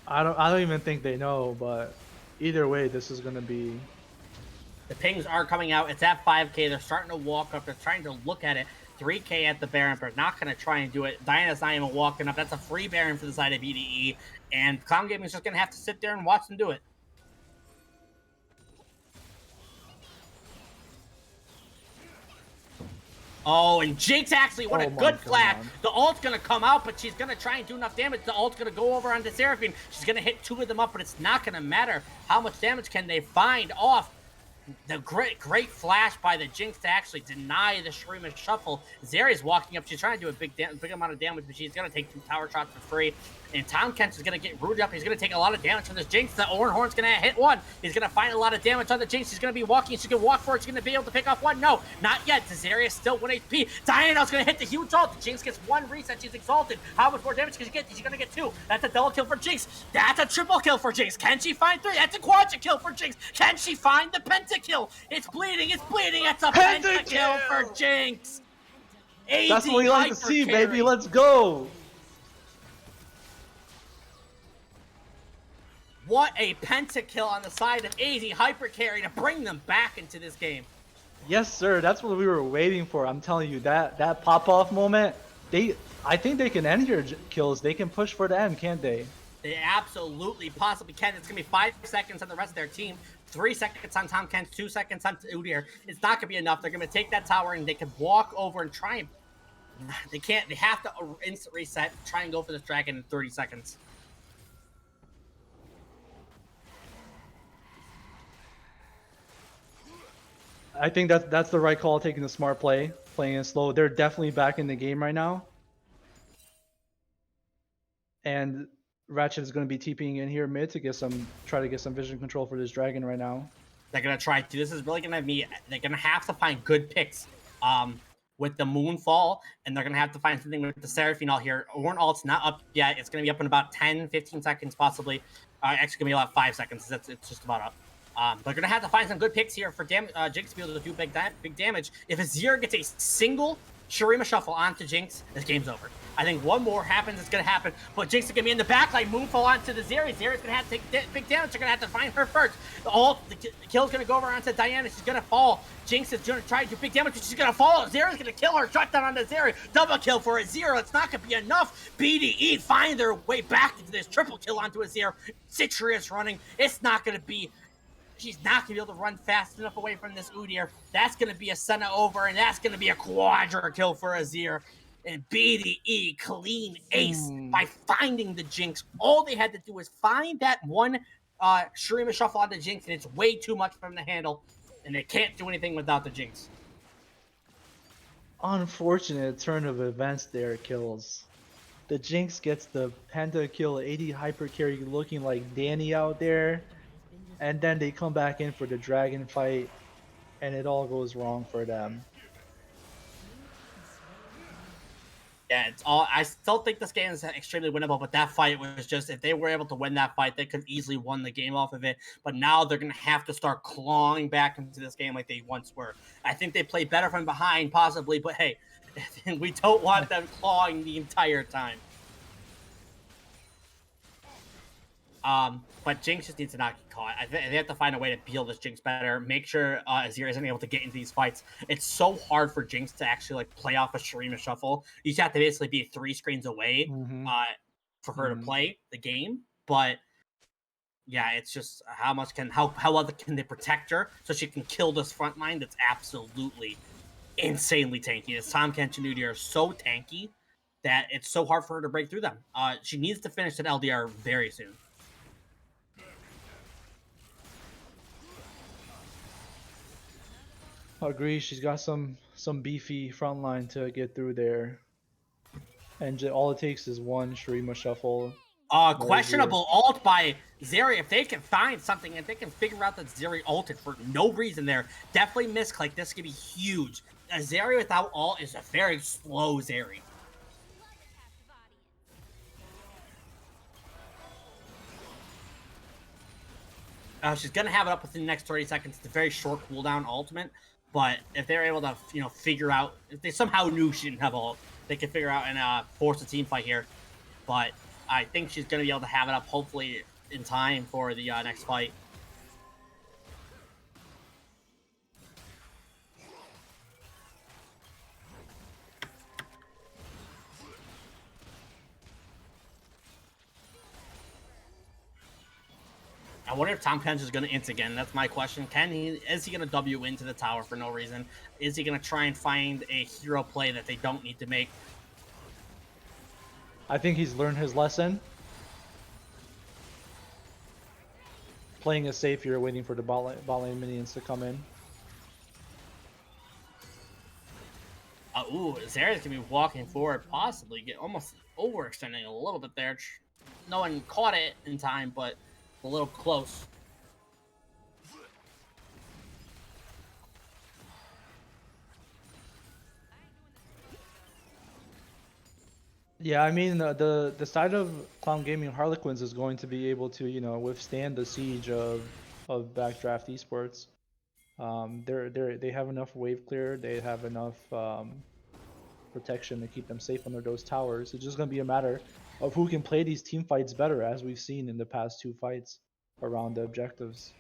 I don't even think they know, but either way, this is gonna be. The pings are coming out. It's at 5K. They're starting to walk up. They're trying to look at it. 3K at the Baron, but not going to try and do it. Diana's not even walking up. That's a free Baron for the side of BDE. And Clown Gaming is just going to have to sit there and watch them do it. Oh, and Jinx actually, what a good flash. The ult's going to come out, but she's going to try and do enough damage. The ult's going to go over onto Seraphine. She's going to hit two of them up, but it's not going to matter. How much damage can they find off? The great flash by the Jinx to actually deny the Shurima Shuffle. Zeri's walking up. She's trying to do a big amount of damage, but she's going to take 2 tower shots for free. And Tom Kent is going to get rooted up. He's going to take a lot of damage from this Jinx. The Orenhorn's going to hit one. He's going to find a lot of damage on the Jinx. She's going to be walking. She's going to walk for it. She's going to be able to pick off one. No, not yet. Zeri is still 1 HP. Diana's going to hit the huge ult. The Jinx gets 1 reset. She's exalted. How much more damage can she get? She's going to get 2. That's a double kill for Jinx. That's a triple kill for Jinx. Can she find 3? That's a quadra kill for Jinx. Can she find the pentakill? It's bleeding. It's bleeding. It's a pentakill for Jinx. That's what we like to see, baby. Let's go. What a pentakill on the side of AZ Hyper Carry to bring them back into this game. Yes, sir. That's what we were waiting for. I'm telling you, that pop-off moment, I think they can end your kills. They can push for the end, can't they? They absolutely possibly can. It's going to be 5 seconds on the rest of their team. 3 seconds on Tom Kent, 2 seconds on Udyr. It's not going to be enough. They're going to take that tower and they can walk over and try and... They can't. They have to instant reset, try and go for this dragon in 30 seconds. I think that's the right call, taking the smart play, playing it slow. They're definitely back in the game right now. And Ratchet is going to be TPing in here mid to try to get some vision control for this dragon right now. They're going to try to. This is really going to be... They're going to have to find good picks with the Moonfall, and they're going to have to find something with the Seraphine ult here. Ornn ult's not up yet. It's going to be up in about 10, 15 seconds possibly. Actually, going to be about 5 seconds. It's just about up. They're going to have to find some good picks here for Jinx to be able to do big damage. If Azir gets a single Shurima Shuffle onto Jinx, this game's over. I think one more happens, it's going to happen. But Jinx is going to be in the backline, Moonfall onto the Zeri. Zeri's going to have to take big damage. They're going to have to find her first. The kill's going to go over onto Diana. She's going to fall. Jinx is going to try to do big damage, but she's going to fall. Zeri's going to kill her. Shut down onto Zeri. Double kill for Azir. It's not going to be enough. BDE find their way back into this triple kill onto Azir. Citrius running. It's not going to be... She's not going to be able to run fast enough away from this Udyr. That's going to be a Senna over, and that's going to be a quadra kill for Azir. And BDE clean ace by finding the Jinx. All they had to do was find that one Shurima Shuffle on the Jinx, and it's way too much for them to handle. And they can't do anything without the Jinx. Unfortunate turn of events there, Kills. The Jinx gets the pentakill, 80 hyper carry looking like Danny out there. And then they come back in for the dragon fight, and it all goes wrong for them. Yeah, it's all. I still think this game is extremely winnable, but that fight was just, if they were able to win that fight, they could easily won the game off of it. But now they're going to have to start clawing back into this game like they once were. I think they played better from behind, possibly, but hey, we don't want them clawing the entire time. But Jinx just needs to not get caught. They have to find a way to peel this Jinx better. Make sure Azir isn't able to get into these fights. It's so hard for Jinx to actually like play off a Shurima shuffle. You just have to basically be 3 screens away for her to play the game. But yeah, it's just how well can they protect her so she can kill this front line that's absolutely insanely tanky. This Tahm Kench and Udyr are so tanky that it's so hard for her to break through them. She needs to finish that LDR very soon. I agree. She's got some beefy front line to get through there, and all it takes is one Shurima shuffle. Questionable ult by Zeri. If they can find something, if they can figure out that Zeri ulted for no reason there, definitely misclick. This could be huge. A Zeri without ult is a very slow Zeri. She's gonna have it up within the next 30 seconds. It's a very short cooldown ultimate, but if they're able to, figure out, if they somehow knew she didn't have ult, they can figure out and force a team fight here. But I think she's gonna be able to have it up hopefully in time for the next fight. I wonder if Tahm Kench is going to int again. That's my question. Is he going to W into the tower for no reason? Is he going to try and find a hero play that they don't need to make? I think he's learned his lesson. Playing it safe here, waiting for the bot lane minions to come in. Zeri's going to be walking forward, possibly almost overextending a little bit there. No one caught it in time, but a little close. Yeah, I mean the side of Clown Gaming Harlequins is going to be able to withstand the siege of Backdraft Esports. They have enough wave clear. They have enough protection to keep them safe under those towers. It's just going to be a matter of who can play these team fights better, as we've seen in the past 2 fights around the objectives.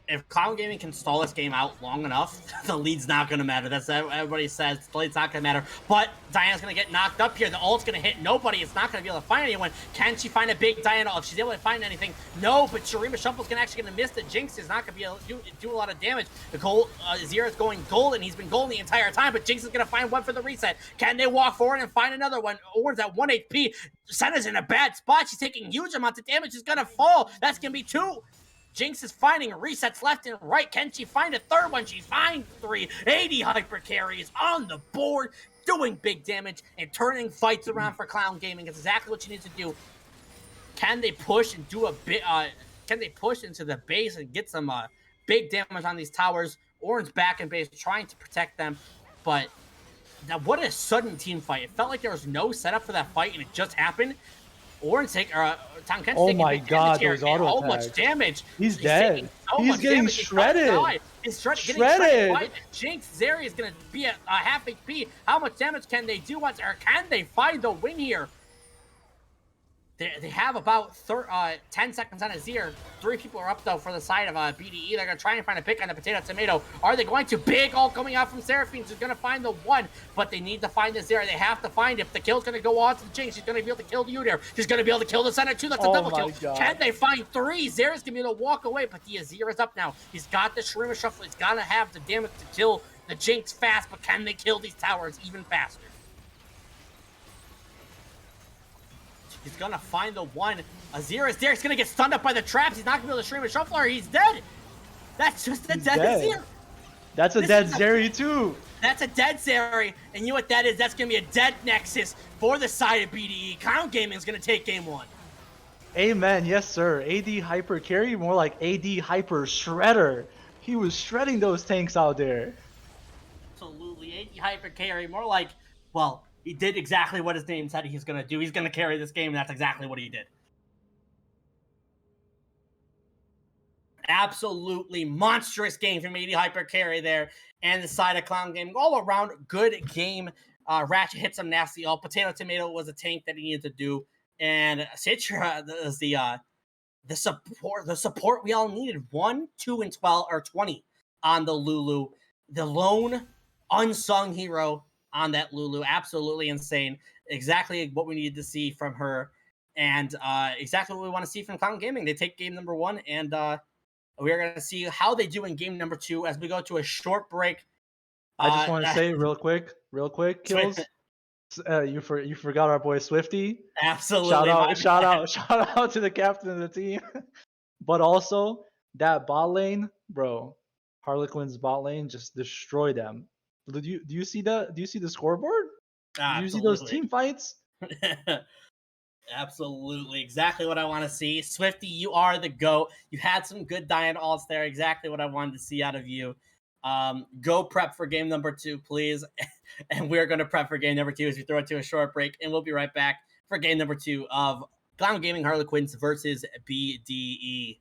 If Clown Gaming can stall this game out long enough, the lead's not going to matter. That's what everybody says. The lead's not going to matter. But Diana's going to get knocked up here. The ult's going to hit nobody. It's not going to be able to find anyone. Can she find a big Diana? If she's able to find anything, no. But Shurima Shuffle's actually going to miss the Jinx. Is not going to be able to do a lot of damage. The gold, Zera's going golden. He's been golden the entire time. But Jinx is going to find one for the reset. Can they walk forward and find another one? Owen's at 1 HP. Senna's in a bad spot. She's taking huge amounts of damage. She's going to fall. That's going to be 2. Jinx is finding resets left and right. Can she find a third one? She finds 3. 80 hyper carries on the board, doing big damage and turning fights around for Clown Gaming. It's exactly what she needs to do. Can they push and do a bit? Can they push into the base and get some big damage on these towers? Oran's back in base, trying to protect them, but now what a sudden team fight! It felt like there was no setup for that fight, and it just happened. Oran's taking Tahm Kench. Oh my god, those auto attacks. So much damage. He's dead. He's getting shredded. He's shredded. Jinx, Zeri is going to be at half HP. How much damage can they do once, or can they find the win here? They have about 10 seconds on Azir. 3 people are up, though, for the side of BDE. They're going to try and find a pick on the potato tomato. Are they going to? Big ult coming out from Seraphine. She's going to find the 1, but they need to find the Azir. They have to find it. If the kill's going to go on to the Jinx, she's going to be able to kill the Udyr. She's going to be able to kill the Senna, too. That's a double kill. God. Can they find 3? Zera's going to be able to walk away, but the Azir is up now. He's got the Shurima Shuffle. He's got to have the damage to kill the Jinx fast, but can they kill these towers even faster? He's gonna find the 1. Azir is there. He's gonna get stunned up by the traps. He's not gonna be able to stream a shuffler. He's dead. That's just a dead Azir. That's a dead Zeri too. That's a dead Zeri. And you know what that is? That's gonna be a dead Nexus for the side of BDE. Clown Gaming is gonna take game 1. Amen. Yes, sir. AD hyper carry, more like AD hyper shredder. He was shredding those tanks out there. Absolutely. AD hyper carry, more like, well, he did exactly what his name said he's going to do. He's going to carry this game, and that's exactly what he did. Absolutely monstrous game from AD Hyper Carry there. And the side of Clown Gaming. All around, good game. Ratchet hit some nasty ult. Potato Tomato was a tank that he needed to do. And Citra is the the support we all needed. 1, 2, and 12 or 20 on the Lulu. The lone unsung hero on that Lulu. Absolutely insane. Exactly what we needed to see from her. And exactly what we want to see from Clown Gaming. They take game number 1, and we are going to see how they do in game number 2 as we go to a short break. I just want to say real quick, Kills. You forgot our boy Swifty. Absolutely. Shout out to the captain of the team. But also that bot lane, bro. Harlequins bot lane just destroy them. Do you see that? Do you see the scoreboard? Absolutely. Do you see those team fights? Absolutely. Exactly what I want to see. Swifty, you are the GOAT. You had some good Diane alts there. Exactly what I wanted to see out of you. Go prep for game number 2, please. And we're going to prep for game number 2 as we throw it to a short break. And we'll be right back for game number 2 of Clown Gaming Harlequins versus BDE.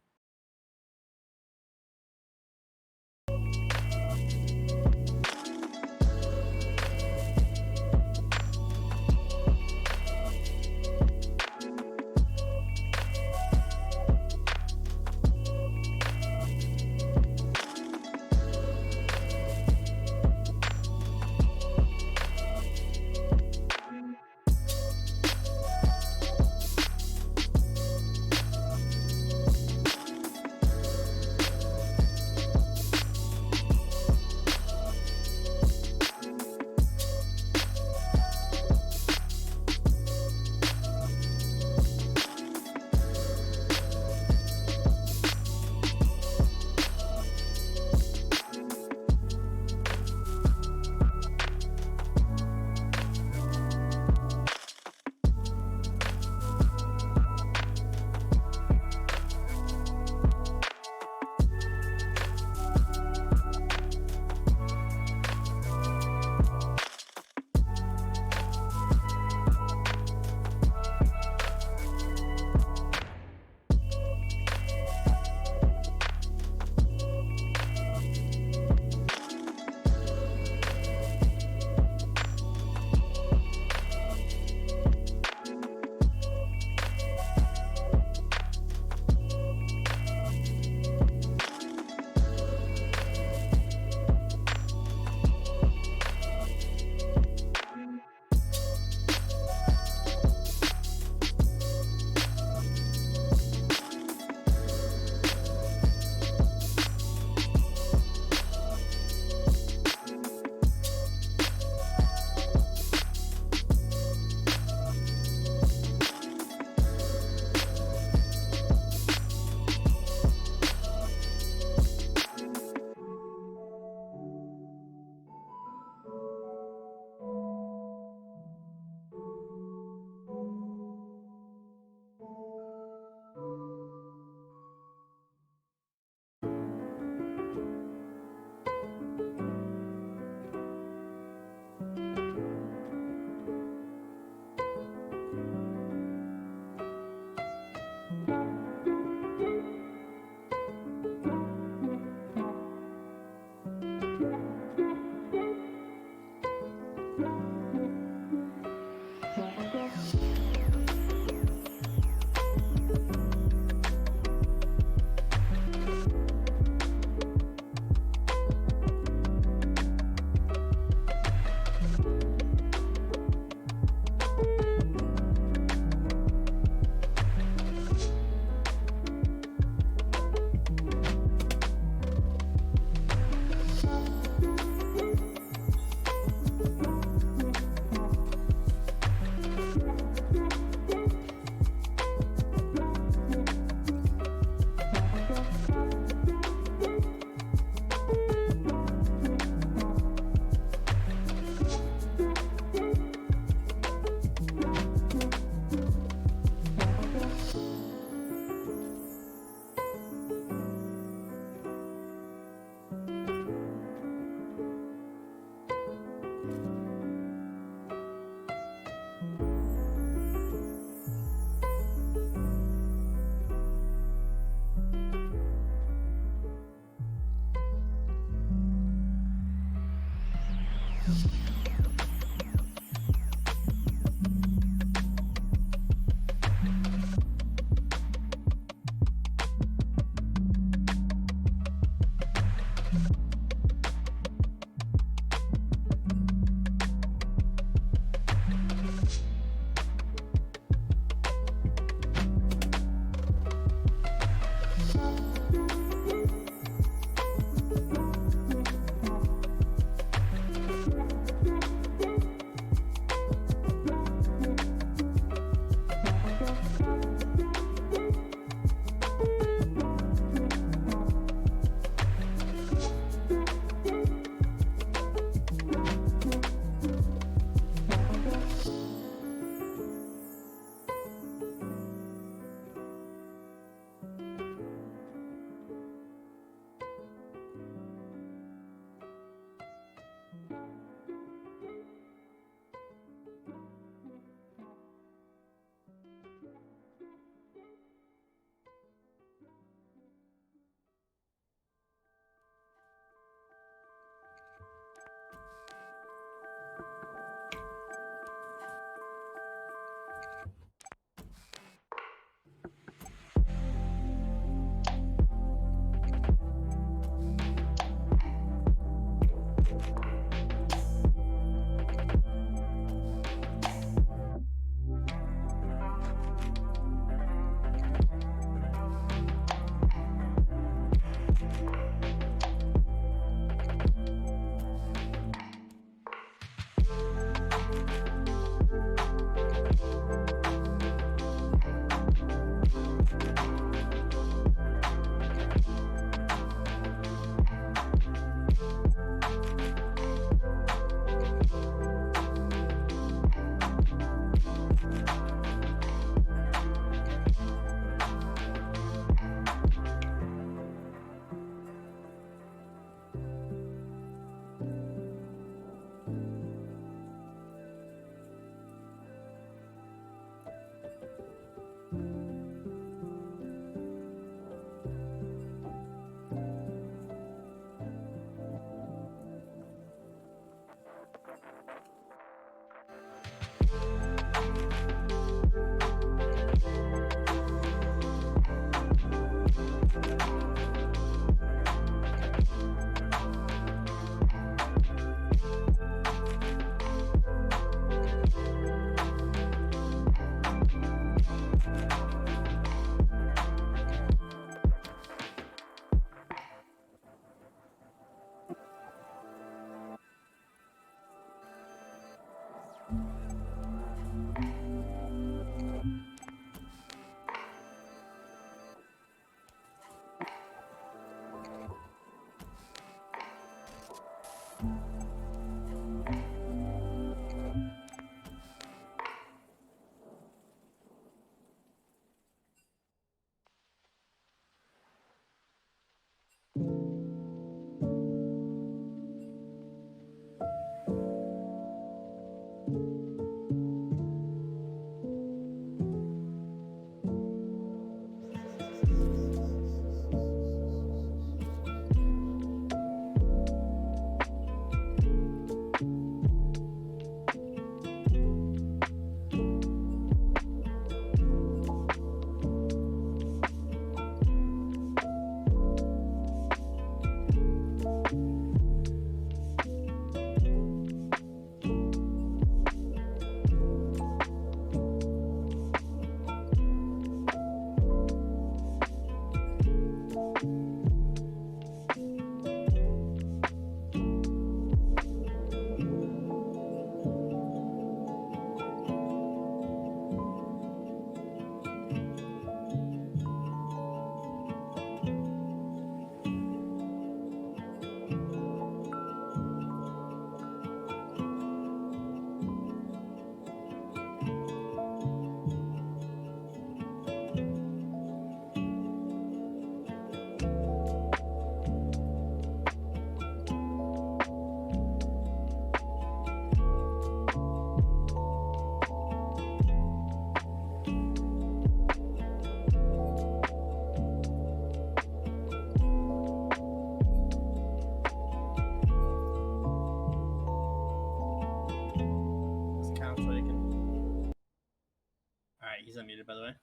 unmuted, by the way.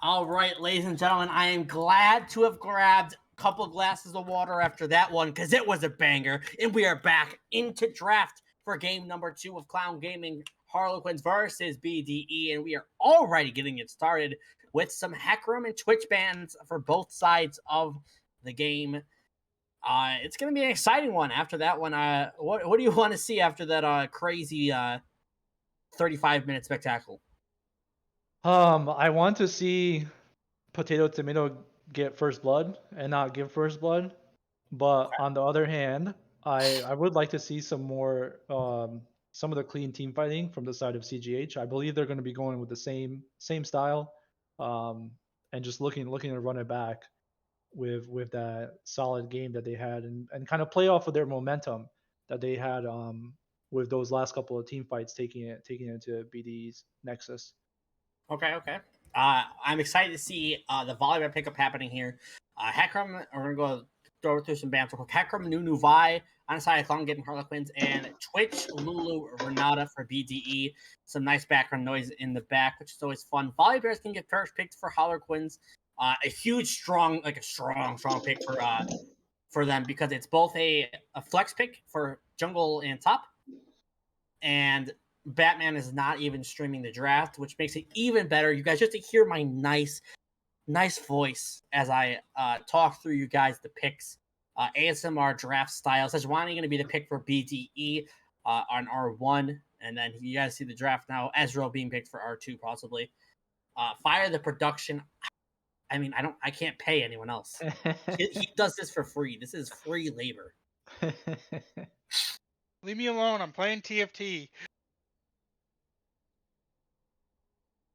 All right, ladies and gentlemen, I am glad to have grabbed a couple glasses of water after that one because it was a banger. And we are back into draft for game number 2 of Clown Gaming Harlequins versus BDE. And we are already getting it started with some Hack Room and Twitch bans for both sides of the game. It's going to be an exciting one after that one. What do you want to see after that crazy 35-minute spectacle? I want to see Potato Tomato get first blood and not give first blood. But on the other hand, I would like to see some more some of the clean team fighting from the side of CGH. I believe they're going to be going with the same style, and just looking to run it back with that solid game that they had and kind of play off of their momentum that they had with those last couple of team fights taking it to BD's Nexus. Okay. I'm excited to see the volleyball pickup happening here. Heckram, we're going to go through some bans real quick. Heckram, Nunu Vi, on the side of Clown getting Harlequins, and Twitch, Lulu, Renata for BDE. Some nice background noise in the back, which is always fun. Volley Bears can get first picked for Harlequins. A huge, strong pick for them because it's both a flex pick for jungle and top, and Batman is not even streaming the draft, which makes it even better. You guys just to hear my nice voice as I talk through you guys the picks. ASMR draft style. Sejuani going to be the pick for BDE on R1, and then you guys see the draft now. Ezreal being picked for R2 possibly. Fire the production. I mean, I can't pay anyone else. he does this for free. This is free labor. Leave me alone. I'm playing TFT.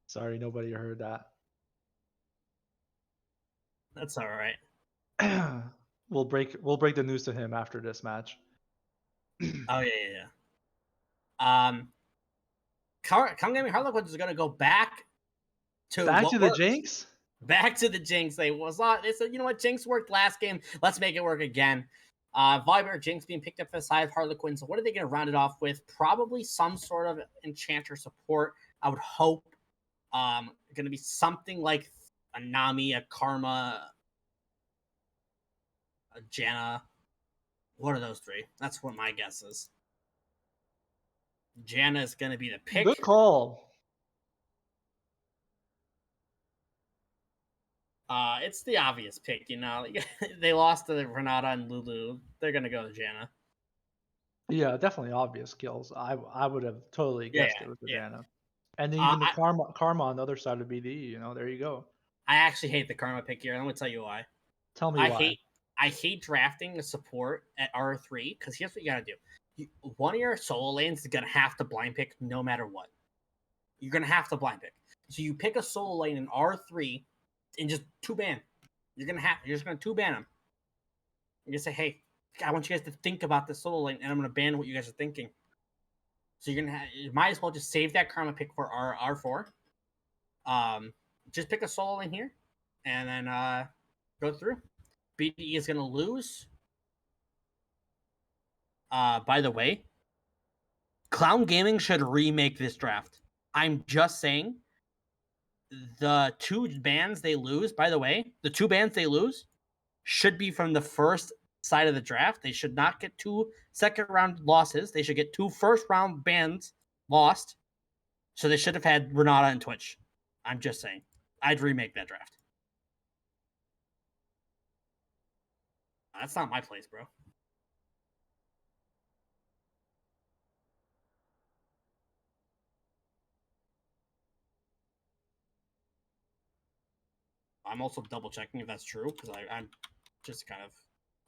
Sorry, nobody heard that. That's all right. We'll break the news to him after this match. Oh yeah. Come Gaming Harlequins is gonna go back to the Jinx. Back to the Jinx. They said, you know what, Jinx worked last game. Let's make it work again. Viber Jinx being picked up for the side of Harlequins. What are they gonna round it off with? Probably some sort of enchanter support. I would hope. Gonna be something like a Nami, a Karma, a Janna. What are those three? That's what my guess is. Janna is going to be the pick. Good call. It's the obvious pick, you know. They lost to Renata and Lulu. They're going to go to Janna. Yeah, definitely obvious kills. I would have totally guessed it was the Janna. And then even the Karma on the other side of BD, you know, there you go. I actually hate the Karma pick here. I'm going to tell you why. Tell me why. I hate drafting a support at R3 because here's what you got to do. One of your solo lanes is going to have to blind pick no matter what. You're going to have to blind pick. So you pick a solo lane in R3 and just 2-ban. You're just going to 2-ban them. You're going to say, hey, I want you guys to think about this solo lane and I'm going to ban what you guys are thinking. So you might as well just save that Karma pick for R4. Just pick a solo lane here and then go through. BDE is going to lose. By the way, Clown Gaming should remake this draft. I'm just saying the 2 bans they lose, by the way, the 2 bans they lose should be from the first side of the draft. They should not get 2 second-round losses. They should get 2 first-round bans lost. So they should have had Renata and Twitch. I'm just saying. I'd remake that draft. That's not my place, bro. I'm also double checking if that's true because I'm just kind of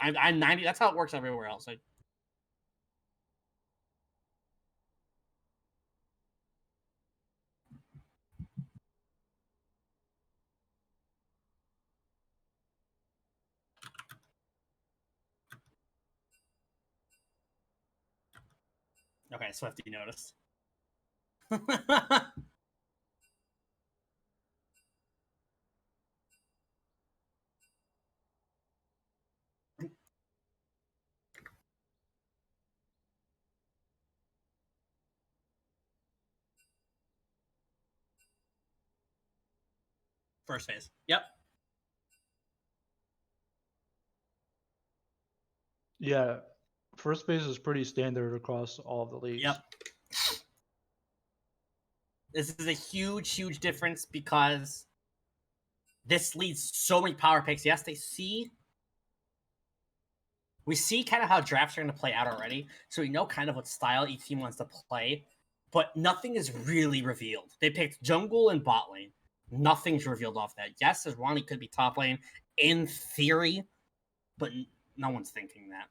I'm 90. That's how it works everywhere else. Okay, Swifty noticed. First phase. Yep. Yeah, first phase is pretty standard across all of the leagues. Yep. This is a huge, huge difference because this leads so many power picks. Yes, we see kind of how drafts are going to play out already, so we know kind of what style each team wants to play, but nothing is really revealed. They picked jungle and bot lane. Nothing's revealed off that. Yes, Ronnie could be top lane in theory, but no one's thinking that.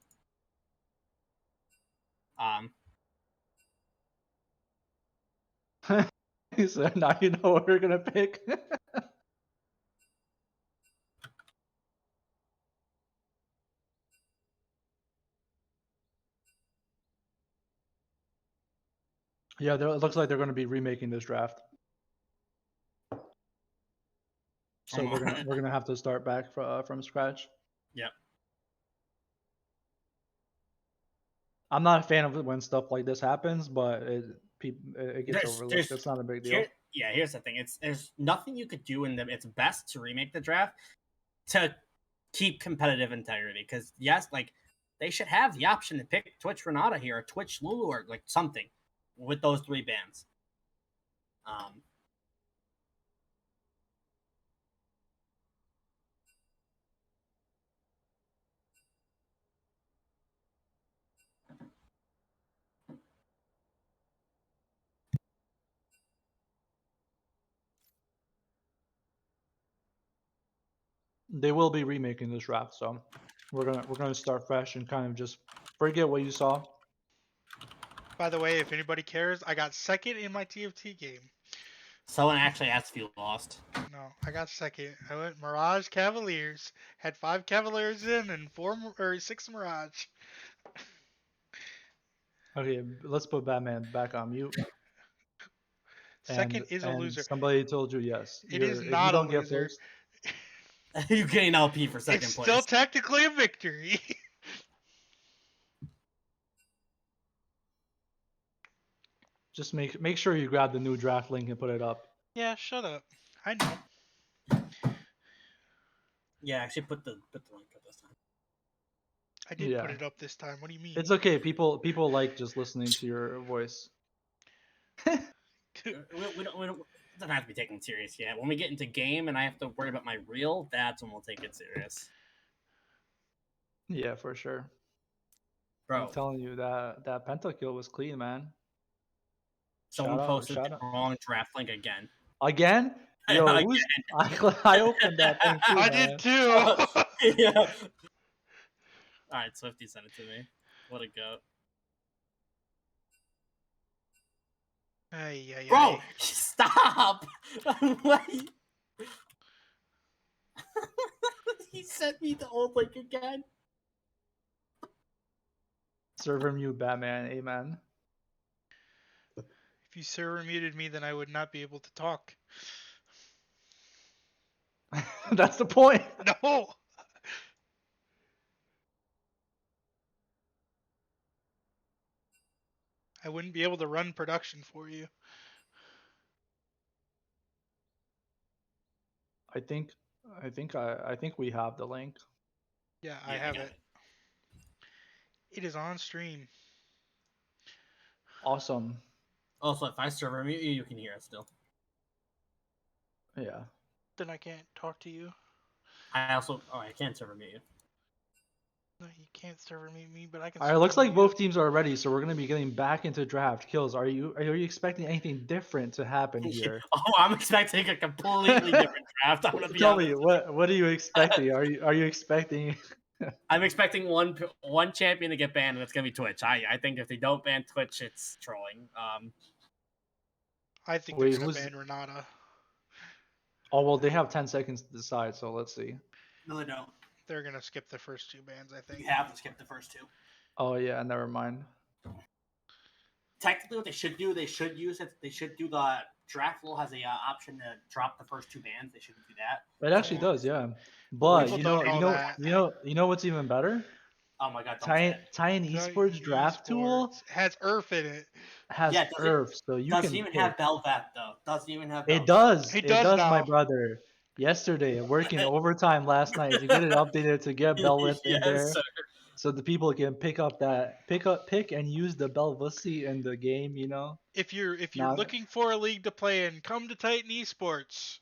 So now you know what we're gonna pick. Yeah, it looks like they're going to be remaking this draft. So we're gonna have to start back from scratch. Yep. I'm not a fan of it when stuff like this happens, but it gets overlooked. It's not a big deal. Here's the thing. There's nothing you could do in them. It's best to remake the draft to keep competitive integrity. Because yes, like they should have the option to pick Twitch Renata here or Twitch Lulu or like something with those 3 bans. They will be remaking this draft, so we're gonna start fresh and kind of just forget what you saw. By the way, if anybody cares, I got second in my TFT game. Someone actually asked if you lost. No, I got second. I went Mirage Cavaliers. Had 5 Cavaliers in and 6 Mirage. Okay, let's put Batman back on mute. Second is a loser. Somebody told you yes. It is if you not a don't get loser. first, You gain LP for second It's place. still technically a victory. just make sure you grab the new draft link and put it up. Yeah, shut up. I know. Yeah, actually put the link up this time. I did put it up this time. What do you mean? It's okay. People like just listening to your voice. we don't it doesn't have to be taken serious yet. When we get into game and I have to worry about my reel, that's when we'll take it serious. Yeah, for sure. Bro, I'm telling you that pentakill was clean, man. Someone posted the wrong draft link again. Again? Yo, Again. I opened that thing too, I man. did too. Yeah. Alright, Swifty sent it to me. What a goat. Bro, stop! Wait. He sent me the old link again. Server mute Batman, amen. If you server muted me, then I would not be able to talk. That's the point. No. I wouldn't be able to run production for you. I think we have the link. Yeah, I have it. It is on stream. Awesome. Also, if I server mute you, you can hear us still. Yeah. Then I can't talk to you. I can't server mute you. No, you can't server mute me, but I can. All right, looks like both teams are ready, so we're gonna be getting back into draft kills. Are you expecting anything different to happen here? Oh, I'm expecting a completely different draft. I'm gonna be Tell me, what are you expecting? Are you expecting? I'm expecting one champion to get banned, and it's gonna be Twitch. I think if they don't ban Twitch, it's trolling. I think they're gonna ban Renata. Oh well, they have 10 seconds to decide, so let's see. No, they don't. They're gonna skip the first 2 bans, I think. You have to skip the first 2. Oh yeah, never mind. Technically, what they should do, they should do the draft rule has a option to drop the first 2 bans. They should do that. It actually does, yeah. But you know what's even better? Oh my god! Tie an esports draft tool has ERF in it. Has ERF, so you doesn't can even have Belvat though. Doesn't even have. It does. It does, my brother. yesterday, working overtime last night to get it updated to get Belwith in there, sir. so the people can pick and use the Belvusi in the game. You know, If you're not. looking for a league to play in, come to Titan Esports.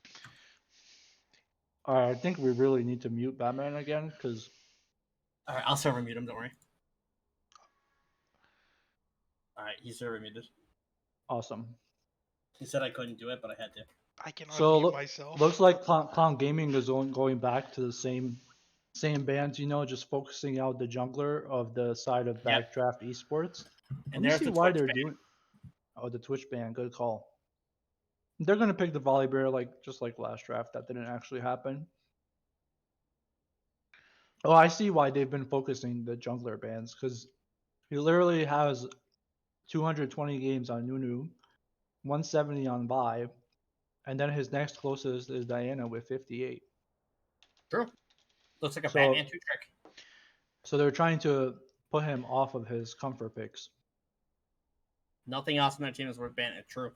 All right, I think we really need to mute Batman again because. All right, I'll server mute him. Don't worry. All right, he's server muted. Awesome. He said I couldn't do it, but I had to. I can So unmute myself. looks like Clown Gaming is going back to the same bands, you know, just focusing out the jungler of the side of Yep. Backdraft Esports. Let And me there's see the why Twitch they're ban. doing. Oh, the Twitch ban. Good call. They're gonna pick the Volibear just like last draft. That didn't actually happen. Oh, I see why they've been focusing the jungler bans because he literally has 220 games on Nunu, 170 on Vi, and then his next closest is Diana with 58. True. Looks like a So Batman 2 trick. So they're trying to put him off of his comfort picks. Nothing else in their team is worth banning. True.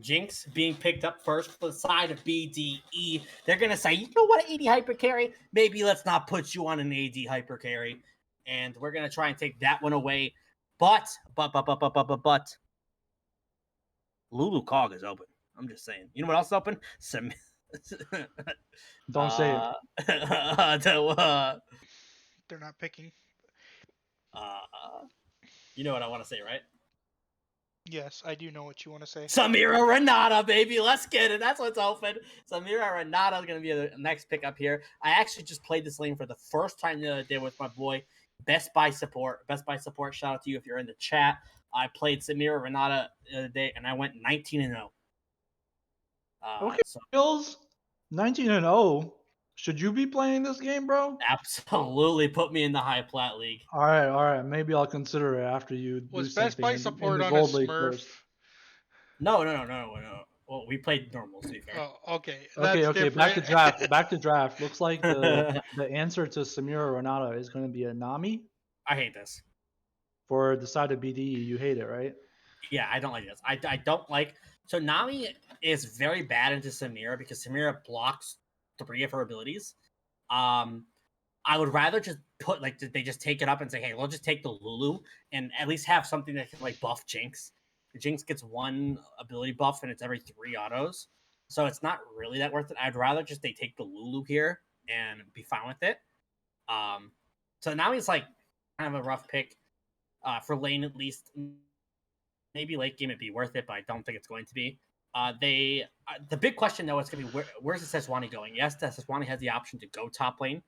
Jinx being picked up first for the side of BDE. They're going to say, you know what, AD hyper carry? Maybe let's not put you on an AD hyper carry. And we're going to try and take that one away. But, Lulu Cog is open. I'm just saying. You know what else is open? Some. Don't say it. They're not picking. You know what I want to say, right? Yes, I do know what you want to say. Samira Renata, baby. Let's get it. That's what's open. Samira Renata is going to be the next pick up here. I actually just played this lane for the first time the other day with my boy, Best Buy Support. Best Buy Support, shout out to you if you're in the chat. I played Samira Renata the other day, and I went 19-0. Okay, So Bills, 19-0. Should you be playing this game, bro? absolutely put me in the high plat league. All right. Maybe I'll consider it after you do Was something Best Buy in Support the on a gold league Smurf? first. No. Well, we played normals, to be fair. Oh, okay. Okay. Different. Back to draft. Looks like the answer to Samira Renata is going to be a Nami. I hate this. For the side of BDE, you hate it, right? Yeah, I don't like this. I don't like. So Nami is very bad into Samira because Samira blocks 3 of her abilities. I would rather just put they just take it up and say, hey, we'll just take the Lulu and at least have something that can buff Jinx. Jinx gets 1 ability buff and it's every 3 autos, so it's not really that worth it. I'd rather just they take the Lulu here and be fine with it. So Nami's kind of a rough pick for lane at least. Maybe late game it'd be worth it, but I don't think it's going to be. The big question though is going to be where's the Sejuani going? Yes, the Sejuani has the option to go top lane.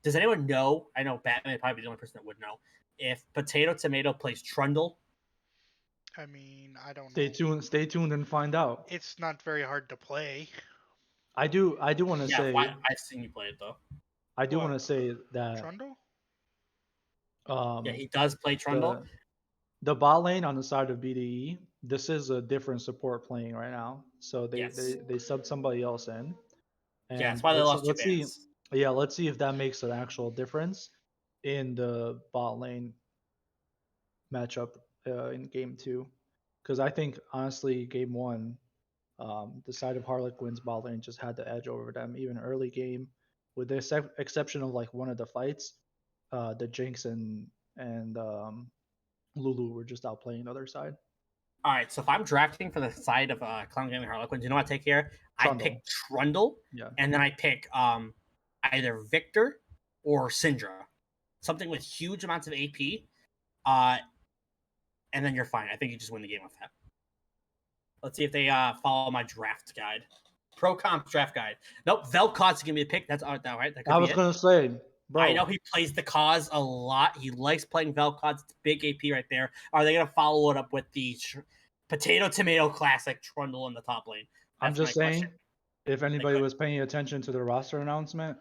Does anyone know? I know Batman would probably be the only person that would know if Potato Tomato plays Trundle. I mean, I don't know. Stay tuned and find out. It's not very hard to play. I do want to say. I've seen you play it though. I do want to say that. Trundle? Yeah, he does play Trundle. The bot lane on the side of BDE, this is a different support playing right now. So they subbed somebody else in. And yeah, that's why they lost 2 bans. Yeah, let's see if that makes an actual difference in the bot lane matchup in game 2. Because I think honestly, game 1, the side of Harlequins bot lane just had the edge over them even early game, with the exception of one of the fights. The Jinx and Lulu were just outplaying the other side. All right, so if I'm drafting for the side of Clown Gaming Harlequins, you know what I take here? Trundle. I pick Trundle, and then I pick either Victor or Syndra, something with huge amounts of AP, and then you're fine. I think you just win the game with that. Let's see if they follow my draft guide. Pro Comp draft guide. Nope, Vel'Koz's gonna be a pick. That's right. I was gonna say, bro. I know he plays the cause a lot. He likes playing Vel'Koz. It's big AP right there. Are they gonna follow it up with the Potato Tomato Classic Trundle in the top lane? I'm just saying, if anybody was paying attention to the roster announcement,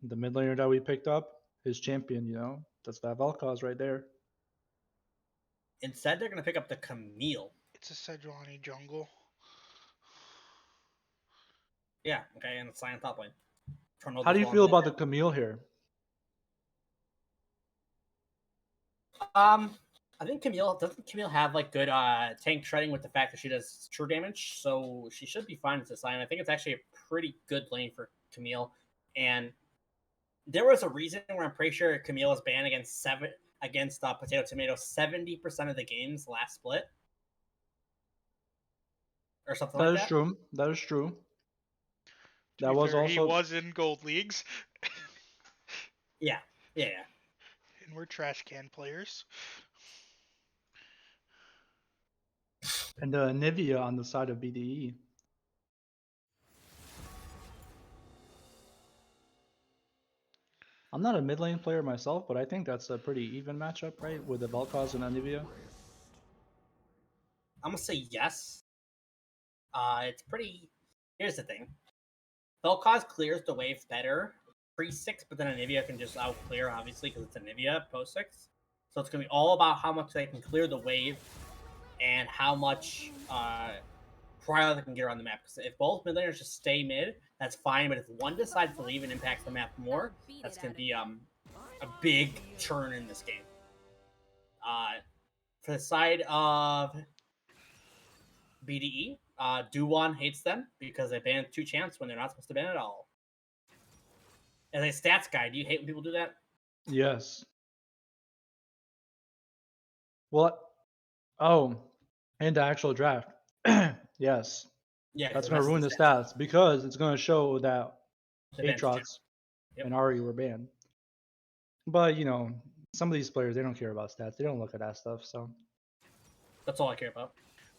the mid laner that we picked up, his champion, that's that Vel'Koz right there. Instead, they're gonna pick up the Camille. It's a Sejuani jungle. Yeah, okay, and it's on top lane. How do you feel about the Camille here? I think doesn't Camille have good tank shredding with the fact that she does true damage, so she should be fine with this line. I think it's actually a pretty good lane for Camille, and there was a reason where I'm pretty sure Camille was banned against Potato Tomato 70% of the games last split, or something That like is that. true. That is true. To That be was fair, he also was in gold leagues, Yeah. and we're trash can players. and Nivea on the side of BDE. I'm not a mid lane player myself, but I think that's a pretty even matchup, right? With the Vel'Koz and Anivia. I'm gonna say yes. It's pretty. Here's the thing: Vel'Koz clears the wave better pre-6, but then Anivia can just out-clear, obviously, because it's Anivia post-6. So it's gonna be all about how much they can clear the wave and how much prior they can get around the map. Because if both mid laners just stay mid, that's fine. But if one decides to leave and impacts the map more, that's gonna be a big churn in this game. For the side of BDE, Duwan hates them because they ban 2 champs when they're not supposed to ban at all. As a stats guy, do you hate when people do that? Yes. What? Oh, and the actual draft. Yes. Yeah, That's going to ruin the stats because it's going to show that Aatrox and Ari were banned. But, you know, some of these players, they don't care about stats. They don't look at that stuff, so. That's all I care about.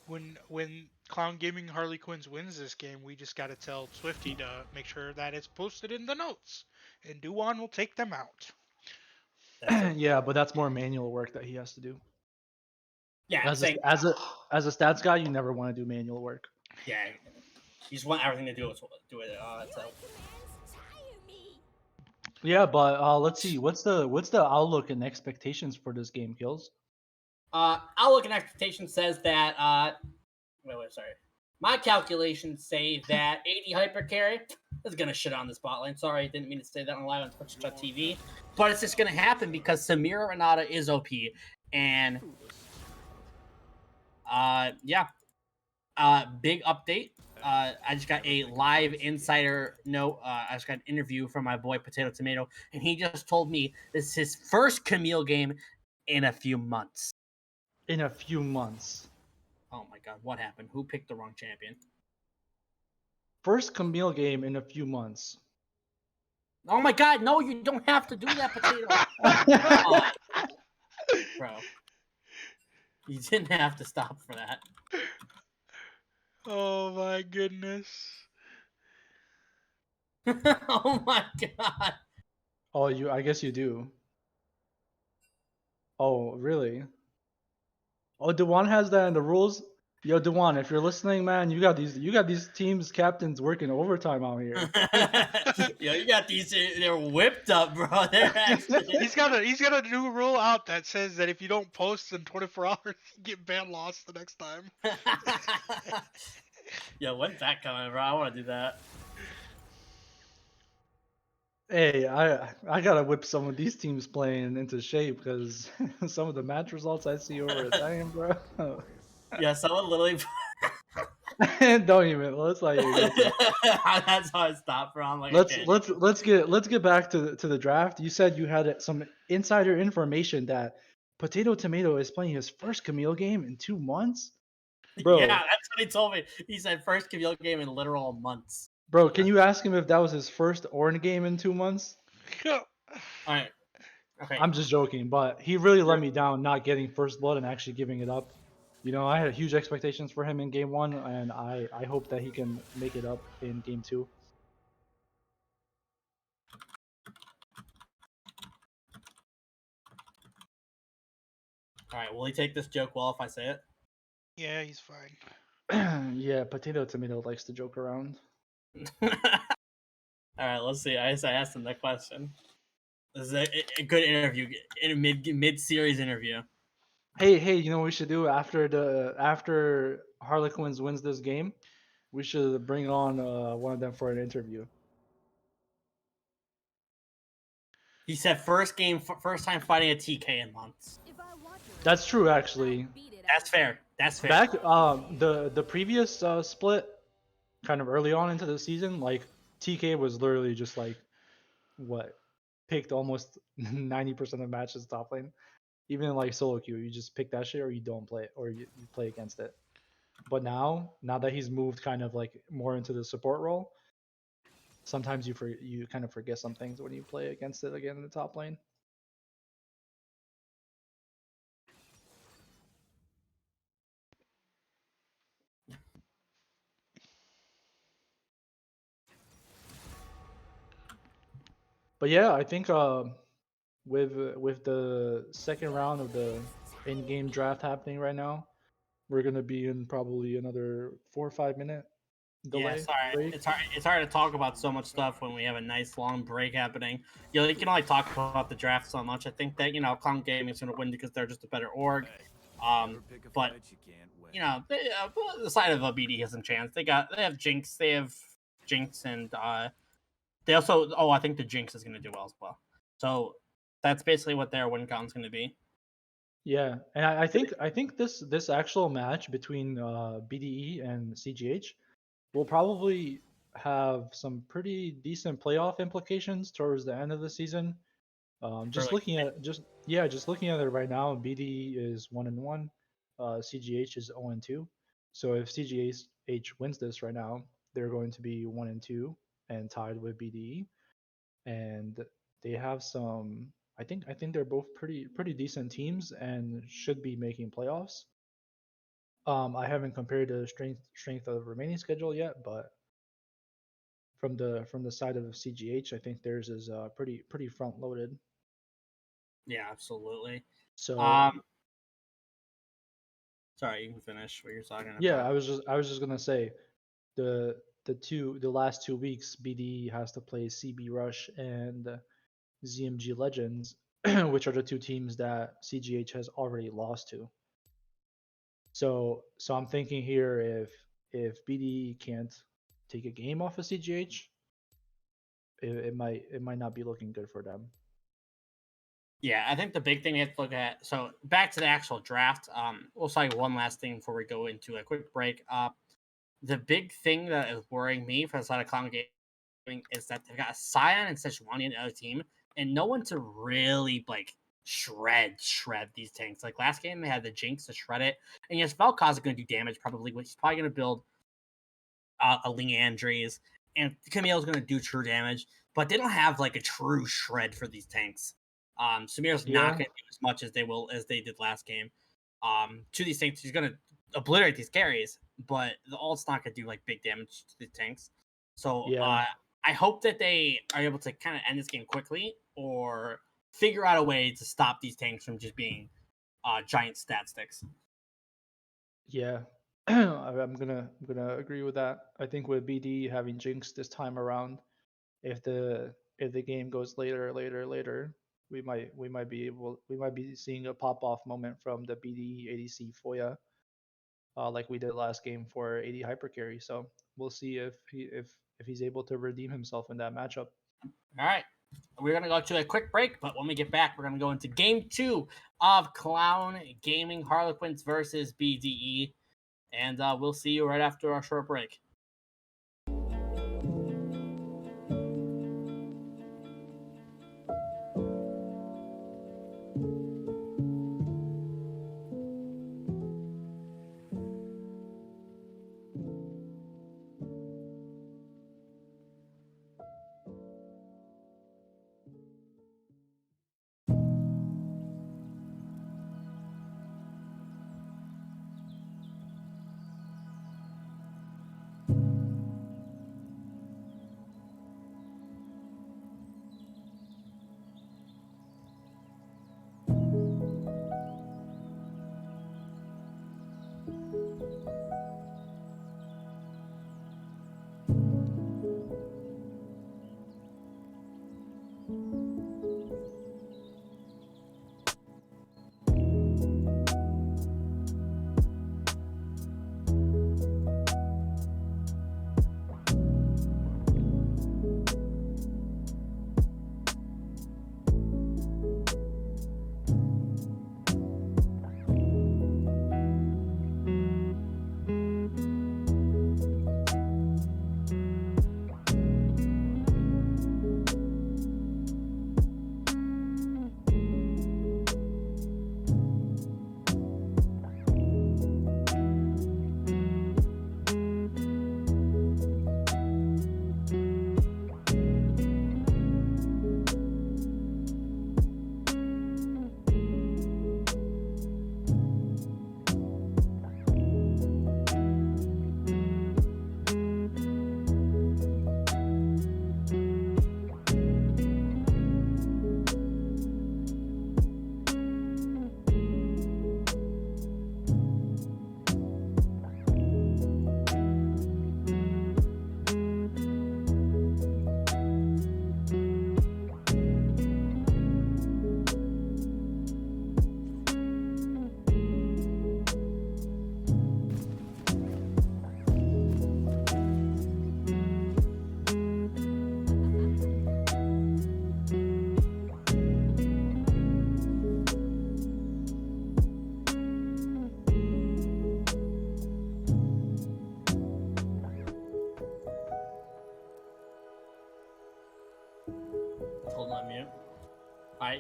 When Clown Gaming Harlequins wins this game, we just got to tell Swifty to make sure that it's posted in the notes, and Duwan will take them out. Yeah, but that's more manual work that he has to do. Yeah, as a stats guy, you never want to do manual work. Yeah, you just want everything to do it. So. Yeah, but let's see. What's the outlook and expectations for this game, Kills? Outlook and expectation says that sorry. My calculations say that 80 hyper carry is gonna shit on the spotlight. Sorry, I didn't mean to say that on live on Twitch.tv, but it's just gonna happen because Samira Renata is OP, and big update. I just got a live insider note. I just got an interview from my boy Potato Tomato, and he just told me this is his first Camille game in a few months. In a few months. Oh my god, what happened? Who picked the wrong champion? First Camille game in a few months. Oh my god, no, you don't have to do that, Potato. Bro. You didn't have to stop for that. Oh my goodness. Oh my god. Oh, I guess you do. Oh, really? Oh, Dewan has that in the rules. Yo, Dewan, if you're listening, man, you got these teams captains working overtime out here. Yo, you got these. They're whipped up, bro. They're actually... he's got a new rule out that says that if you don't post in 24 hours, you get banned lost the next time. Yo, when's that coming, bro? I want to do that. Hey, I gotta whip some of these teams playing into shape because some of the match results I see over a time, bro. Yeah, someone literally. Don't even. Let's not even get to That's how I stopped, bro. I'm like, let's get back to the draft. You said you had some insider information that Potato Tomato is playing his first Camille game in 2 months. Bro, yeah, that's what he told me. He said first Camille game in literal months. Bro, can you ask him if that was his first Ornn game in 2 months? All right. Okay. I'm just joking, but he really let me down not getting first blood and actually giving it up. You know, I had huge expectations for him in game 1, and I hope that he can make it up in game 2. All right, will he take this joke well if I say it? Yeah, he's fine. Yeah, Potato Tomato likes to joke around. All right, let's see. I asked him that question. This is a good interview, in a mid-series interview. Hey, you know what we should do after Harlequins wins this game? We should bring on one of them for an interview. He said first time fighting a TK in months. That's true, actually. That's fair. That's fair. Back the previous split, kind of early on into the season, like TK was literally just like what picked almost 90% of matches top lane. Even like solo queue, you just pick that shit or you don't play it or you play against it. But now that he's moved kind of like more into the support role, sometimes you kind of forget some things when you play against it again in the top lane. But yeah, I think with the second round of the in-game draft happening right now, we're gonna be in probably another 4 or 5 minute Yeah, delay sorry. break. It's hard to talk about so much stuff when we have a nice long break happening. You can only talk about the draft so much. I think that Clown Gaming is going to win because they're just a better org. But the side of BD has some chance. They have Jinx, and they also. Oh, I think the Jinx is going to do well as well. So that's basically what their win count is going to be. Yeah, and I think this actual match between BDE and CGH will probably have some pretty decent playoff implications towards the end of the season. Just Really? looking at it, just looking at it right now, BDE is 1-1, CGH is 0-2. So if CGH wins this right now, they're going to be 1-2 and tied with BDE, and they have some. I think they're both pretty decent teams and should be making playoffs. I haven't compared the strength of the remaining schedule yet, but from the side of CGH, I think theirs is pretty front loaded. Yeah, absolutely. So Sorry, you can finish what you're talking yeah, about. I was just gonna say the last 2 weeks BD has to play CB Rush and ZMG Legends, which are the two teams that CGH has already lost to. So I'm thinking here if BD can't take a game off of CGH, it might not be looking good for them. Yeah, I think the big thing we have to look at. So back to the actual draft. We'll say one last thing before we go into a quick break. The big thing that is worrying me for the side of Clown Gaming is that they've got Scion and Sejuani on the other team, and no one to really like shred these tanks. Like last game, they had the Jinx to shred it, and yes, Vel'Koz is going to do damage probably, which he's probably going to build a Leandries, and Camille's going to do true damage, but they don't have like a true shred for these tanks. Samir's not Yeah, going to do as much as they did last game. To these tanks, he's going to obliterate these carries, but the ult's not going to do like big damage to the tanks. So yeah, I hope that they are able to kind of end this game quickly or figure out a way to stop these tanks from just being giant stat sticks. yeah. I'm gonna agree with that. I think with BD having Jinx this time around, if the game goes later, we might be seeing a pop off moment from the BD ADC Foya, like we did last game for AD Hypercarry. So we'll see if he's able to redeem himself in that matchup. All right. We're going to go to a quick break, but when we get back, we're going to go into game 2 of Clown Gaming Harlequins versus BDE. And we'll see you right after our short break.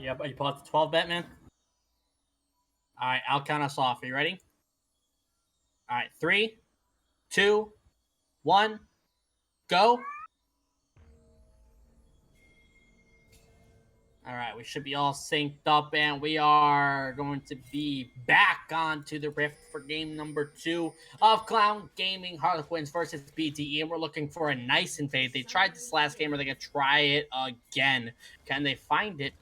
right, you pull out the 12 bet, man. All right, I'll count us off. Are you ready? All right, 3, 2, 1, go. All right, we should be all synced up, and we are going to be back onto the Rift for game number 2 of Clown Gaming Harlequins versus BTE, and we're looking for a nice invade. They tried this last game. Are they going to try it again? Can they find it?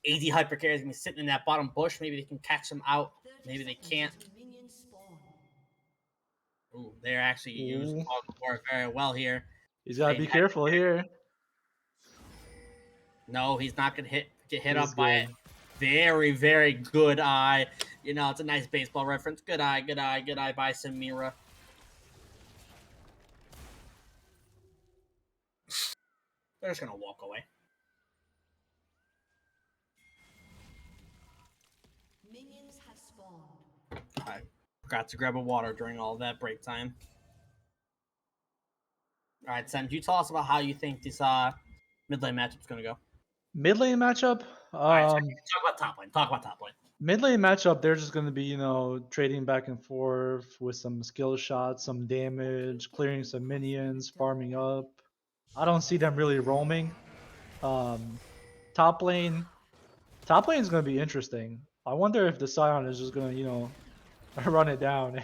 AD Hypercarry is going to be sitting in that bottom bush. Maybe they can catch them out. Maybe they can't. Ooh, they're actually using Hogwarts very well here. He's got to be careful here. No, he's not going to get hit up by it. Very, very good eye. You know, it's a nice baseball reference. Good eye by Samira. They're just going to walk away. Minions have spawned. I forgot to grab a water during all that break time. All right, Sam, can you tell us about how you think this mid lane matchup's going to go? Mid lane matchup. Talk about top lane. Mid lane matchup. They're just going to be, you know, trading back and forth with some skill shots, some damage, clearing some minions, farming up. I don't see them really roaming. Top lane is going to be interesting. I wonder if the Scion is just going to, you know, run it down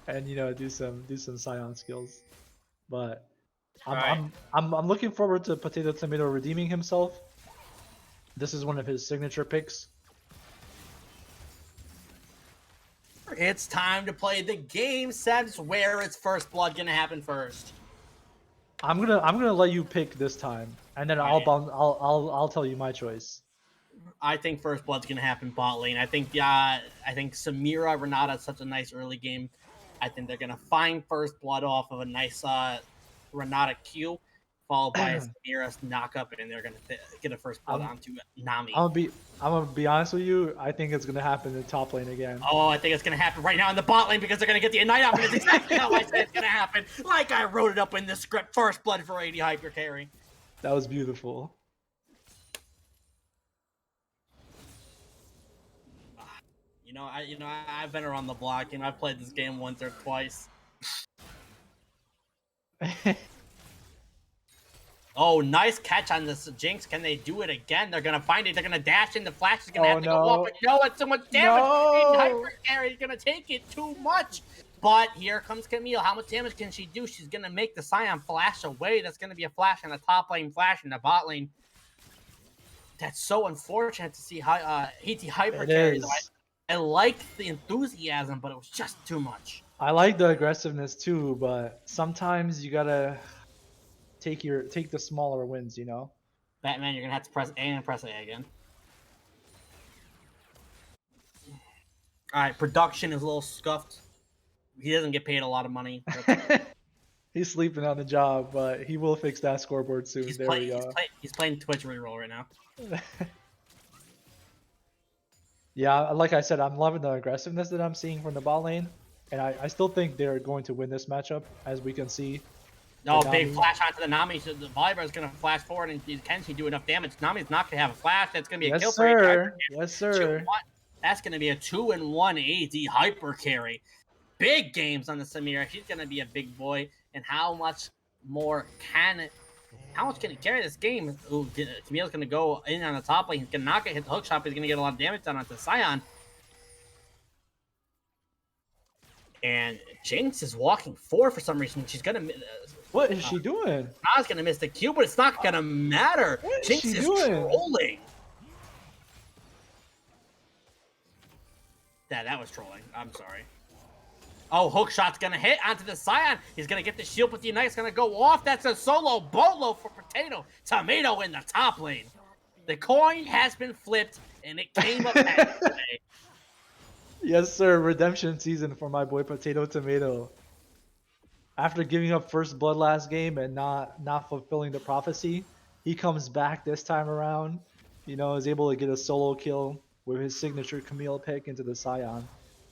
and, you know, do some Scion skills. But I'm looking forward to Potato Tomato redeeming himself. This is one of his signature picks. It's time to play the game. Sebs, where is first blood gonna happen first? I'm gonna let you pick this time, and then I'll tell you my choice. I think first blood's gonna happen bot lane. I think Samira Renata is such a nice early game. I think they're gonna find first blood off of a nice Renata Q, followed by a Samira's knockup, and they're gonna get a first blood onto Nami. I'm gonna be honest with you. I think it's gonna happen in top lane again. Oh, I think it's gonna happen right now in the bot lane because they're gonna get the Ignite off, and it's exactly how I said it's gonna happen. Like I wrote it up in the script. First blood for AD Hyper Carry. That was beautiful. I've been around the block, and I've played this game once or twice. Oh, nice catch on this Jinx. Can they do it again? They're gonna find it. They're gonna dash in. The Flash is gonna have to go up. But no, it's so much damage. Hyper Carry is gonna take it too much. But here comes Camille. How much damage can she do? She's gonna make the Scion flash away. That's gonna be a flash in the top lane, flash in the bot lane. That's so unfortunate to see how ET Hyper Carry. I liked the enthusiasm, but it was just too much. I like the aggressiveness too, but sometimes you gotta take the smaller wins, you know? Batman, you're gonna have to press A and press A again. Alright, production is a little scuffed. He doesn't get paid a lot of money. He's sleeping on the job, but he will fix that scoreboard soon. He's playing Twitch reroll right now. Yeah, like I said, I'm loving the aggressiveness that I'm seeing from the bot lane, and I still think they're going to win this matchup, as we can see. No, big flash onto the Nami, so the Volibear is going to flash forward, and can she do enough damage? Nami's not going to have a flash. That's going to be a kill for AD. Yes, sir. That's going to be a 2-in-1 AD Hyper Carry. Big games on the Samira. She's going to be a big boy, and how much can he carry this game? Ooh, Camille's going to go in on the top lane. He's going to not get hit the hook shot, but he's going to get a lot of damage done onto Scion. And Jinx is walking forward for some reason. She's going to... What is she doing? I was going to miss the Q, but it's not going to matter. Jinx is trolling. That was trolling. I'm sorry. Oh, hook shot's going to hit onto the Scion. He's going to get the shield, but the Ignite's going to go off. That's a solo bolo for Potato Tomato in the top lane. The coin has been flipped, and it came up at today. Yes, sir. Redemption season for my boy Potato Tomato. After giving up first blood last game and not fulfilling the prophecy, he comes back this time around. You know, is able to get a solo kill with his signature Camille pick into the Scion.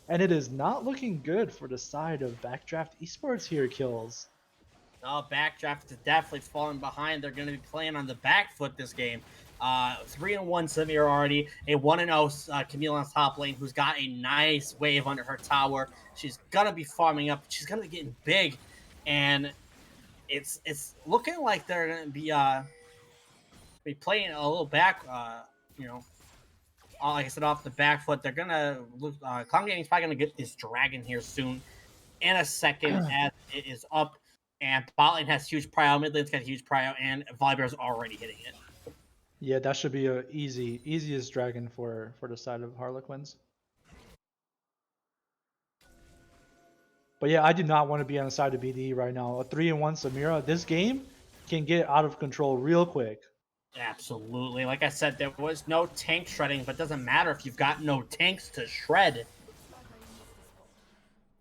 And it is not looking good for the side of Backdraft Esports here, kills. Oh, Backdraft is definitely falling behind. They're going to be playing on the back foot this game. 3-1 Samir already. A 1-0 Camille on top lane, who's got a nice wave under her tower. She's going to be farming up. She's going to be getting big. And it's looking like they're going to be playing a little back, you know, like I said, off the back foot. They're going to look. Clown Gaming's probably going to get this dragon here soon in a second as it is up. And bot lane has huge prio, mid lane's got huge prio, and Volibear's already hitting it. Yeah, that should be a easiest dragon for the side of Harlequins. But yeah, I do not want to be on the side of BD right now. A 3-1 Samira. This game can get out of control real quick. Absolutely. Like I said, there was no tank shredding, but it doesn't matter if you've got no tanks to shred.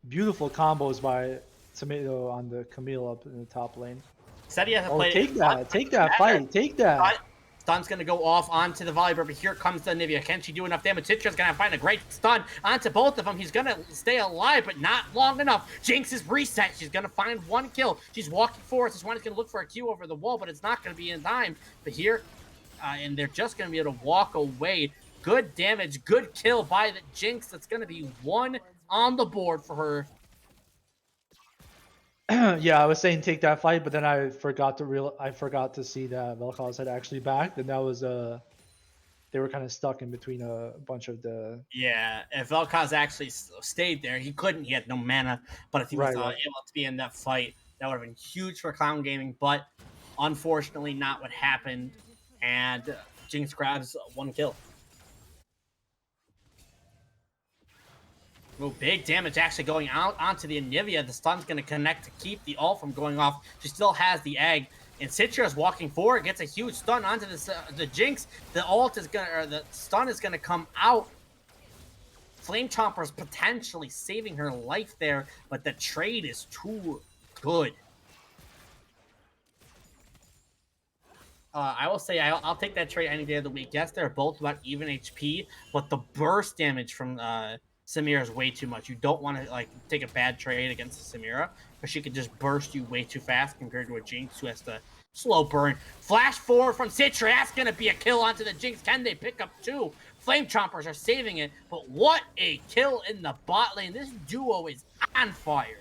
Beautiful combos by Tomato on the Camille up in the top lane. Said he has to Oh, play. take that fight, take that. Stun's going to go off onto the Volibear, but here comes the Nivea. Can she do enough damage? Citra's going to find a great stun onto both of them. He's going to stay alive, but not long enough. Jinx is reset. She's going to find one kill. She's walking forward. This one is going to look for a Q over the wall, but it's not going to be in time. But here, and they're just going to be able to walk away. Good damage, good kill by the Jinx. That's going to be one on the board for her. Yeah, I was saying take that fight, but then I forgot to see that Vel'Koz had actually backed, and that was they were kind of stuck in between a bunch of the. Yeah, if Vel'Koz actually stayed there, he couldn't. He had no mana, but if he was Right. able to be in that fight, that would have been huge for Clown Gaming. But unfortunately, not what happened, and Jinx grabs one kill. Oh, big damage actually going out onto the Anivia. The stun's going to connect to keep the ult from going off. She still has the egg. And Citra is walking forward, gets a huge stun onto the Jinx. The ult is going to, or the stun is going to come out. Flame Chomper's potentially saving her life there, but the trade is too good. I will say I'll take that trade any day of the week. Yes, they're both about even HP, but the burst damage from Samira is way too much. You don't want to like take a bad trade against Samira, because she could just burst you way too fast compared to a Jinx who has to slow burn. Flash forward from Citra. That's going to be a kill onto the Jinx. Can they pick up two? Flame Chompers are saving it, but what a kill in the bot lane. This duo is on fire.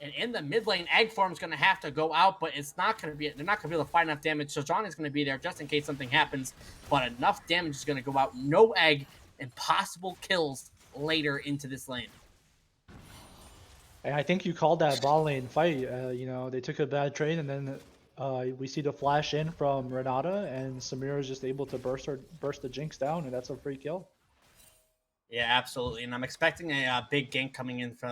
And in the mid lane, Egg Form is going to have to go out, but it's not going to be. They're not going to be able to find enough damage. So Johnny's going to be there just in case something happens. But enough damage is going to go out. No Egg and possible kills later into this lane. And I think you called that bot lane fight. You know, they took a bad trade, and then we see the flash in from Renata, and Samira is just able to burst the Jinx down, and that's a free kill. Yeah, absolutely. And I'm expecting a big gank coming in for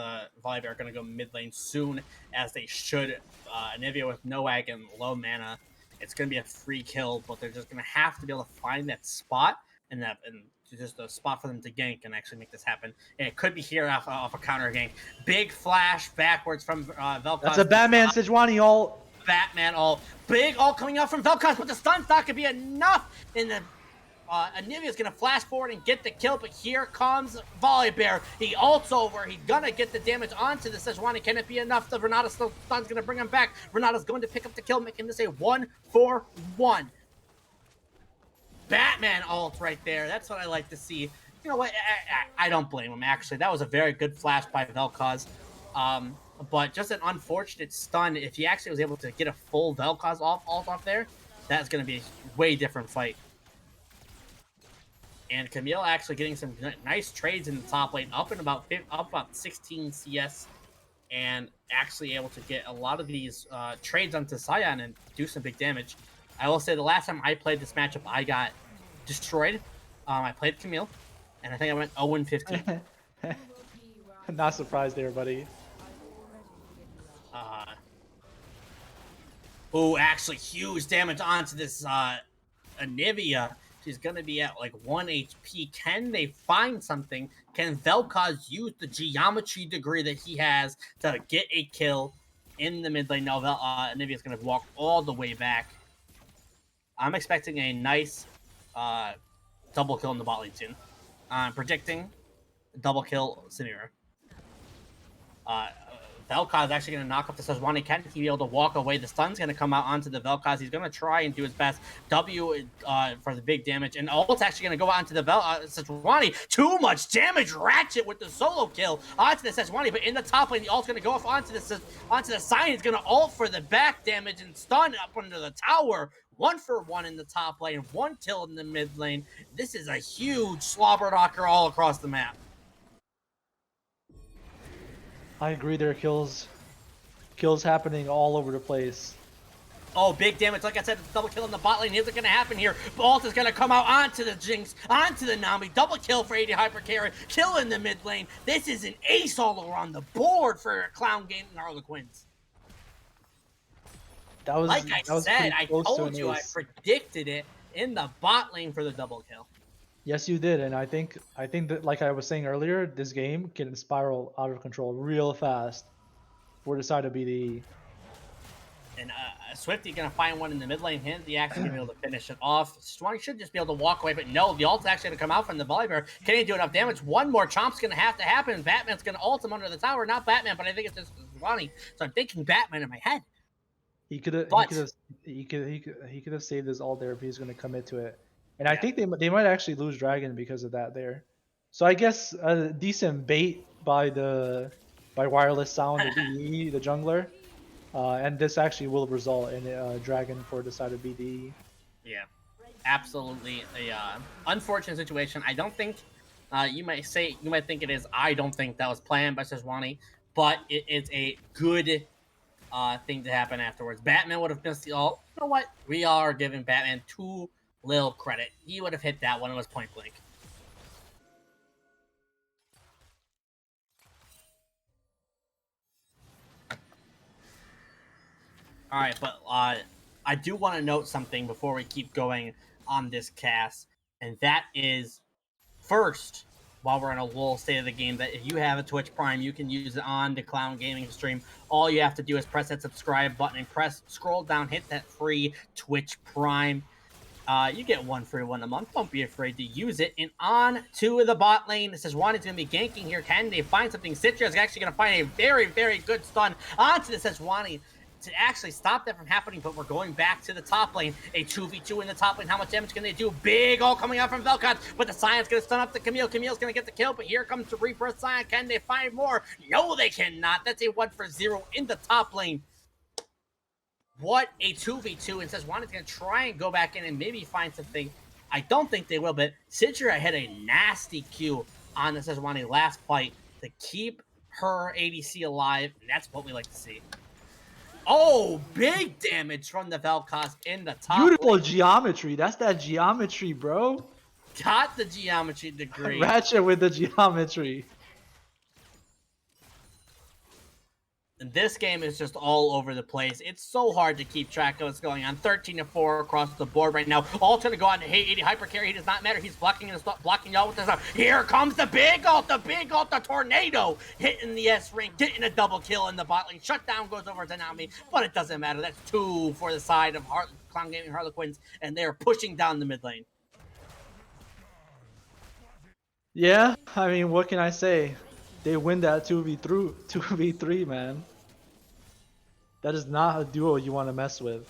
Volibear. Going to go mid lane soon, as they should. Anivia with no egg and low mana. It's going to be a free kill, but they're just going to have to be able to find that spot and just a spot for them to gank and actually make this happen. And it could be here off a counter gank. Big flash backwards from Vel'Koz. That's a Batman Sejuani ult. Batman ult. Big ult coming out from Vel'Koz, but the stun's not going to be enough. And the Anivia's going to flash forward and get the kill, but here comes Volibear. He ults over. He's going to get the damage onto the Sejuani. Can it be enough? The Renata stun's going to bring him back. Renata's going to pick up the kill, making this a 1-4-1. Batman ult right there. That's what I like to see. You know what? I don't blame him, actually. That was a very good flash by Vel'Koz. But just an unfortunate stun. If he actually was able to get a full Vel'Koz ult off there, that's going to be a way different fight. And Camille actually getting some nice trades in the top lane, up about 16 CS, and actually able to get a lot of these trades onto Sion and do some big damage. I will say the last time I played this matchup, I got destroyed. I played Camille, and I think I went 0-15. Not surprised there, buddy. Actually huge damage onto this Anivia. She's going to be at like 1 HP. Can they find something? Can Vel'Koz use the geometry degree that he has to get a kill in the mid lane? No, Anivia's going to walk all the way back. I'm expecting a nice double kill in the bot lane soon. I'm predicting double kill Samira. Vel'Koz is actually going to knock up the Sejuani. Can he be able to walk away? The stun's going to come out onto the Vel'Koz. He's going to try and do his best. W for the big damage. And ult's actually going to go onto the Sejuani. Too much damage. Ratchet with the solo kill onto the Sejuani. But in the top lane, the ult's going to go off onto the Sion. He's going to ult for the back damage and stun up under the tower. 1-for-1 in the top lane. 1 kill in the mid lane. This is a huge slobber knocker all across the map. I agree. There are kills happening all over the place. Oh, big damage. Like I said, double kill in the bot lane. Here's what's going to happen here. Bolt is going to come out onto the Jinx, onto the Nami. Double kill for AD Hypercarry. Kill in the mid lane. This is an ace all around the board for Clown Gaming Harlequins. That was, like I said, I told you, I ace. predicted it in the bot lane for the double kill. Yes, you did, and I think that, like I was saying earlier, this game can spiral out of control real fast for the side of BDE. And Swifty gonna find one in the mid lane. He actually gonna be able to finish it off. Swanee should just be able to walk away, but no, the ult's actually gonna come out from the volley bear. Can he do enough damage? One more chomp's gonna have to happen. Batman's gonna ult him under the tower. Not Batman, but I think it's just Swanee. So I'm thinking Batman in my head. He could have saved his ult there if he's gonna commit to it. And I think they might actually lose Dragon because of that there. So I guess a decent bait by Wireless Sound, the BDE, the jungler. And this actually will result in a Dragon for the side of BDE. Yeah, absolutely a unfortunate situation. I don't think you might think it is. I don't think that was planned by Sejuani, but it is a good thing to happen afterwards. Batman would have missed the ult. You know what? We are giving Batman too little credit. He would have hit that when it was point blank. All right, but I do want to note something before we keep going on this cast, and that is, first, while we're in a little state of the game, that if you have a Twitch Prime, you can use it on the Clown Gaming stream. All you have to do is press that subscribe button and scroll down, hit that free Twitch Prime. You get 1 free one a month. Don't be afraid to use it. And on to the bot lane. It says Sejuani's going to be ganking here. Can they find something? Citra is actually going to find a very, very good stun onto the Sejuani to actually stop that from happening, but we're going back to the top lane. A 2v2 in the top lane. How much damage can they do? Big ult coming out from Vel'Koz, but the Sion's going to stun up the Camille. Camille's going to get the kill, but here comes the Reaper Sion. Can they find more? No, they cannot. That's a 1-for-0 in the top lane. What a 2v2, and Sejuani's going to try and go back in and maybe find something. I don't think they will, but Citra had a nasty Q on the Sejuani last fight to keep her ADC alive, and that's what we like to see. Oh, big damage from the Vel'Koz in the top Beautiful lane. geometry. That's that geometry, bro. Got the geometry degree. Ratchet with the geometry. And this game is just all over the place. It's so hard to keep track of what's going on. 13-4 across the board right now. All going to go on to AD Hypercarry. He does not matter. He's blocking y'all with this stuff. Here comes the big ult, the tornado hitting the S ring, getting a double kill in the bot lane. Shutdown goes over to Nami, but it doesn't matter. That's 2 for the side of Clown Gaming Harlequins, and they're pushing down the mid lane. Yeah, I mean, what can I say? They win that 2v3, man. That is not a duo you want to mess with.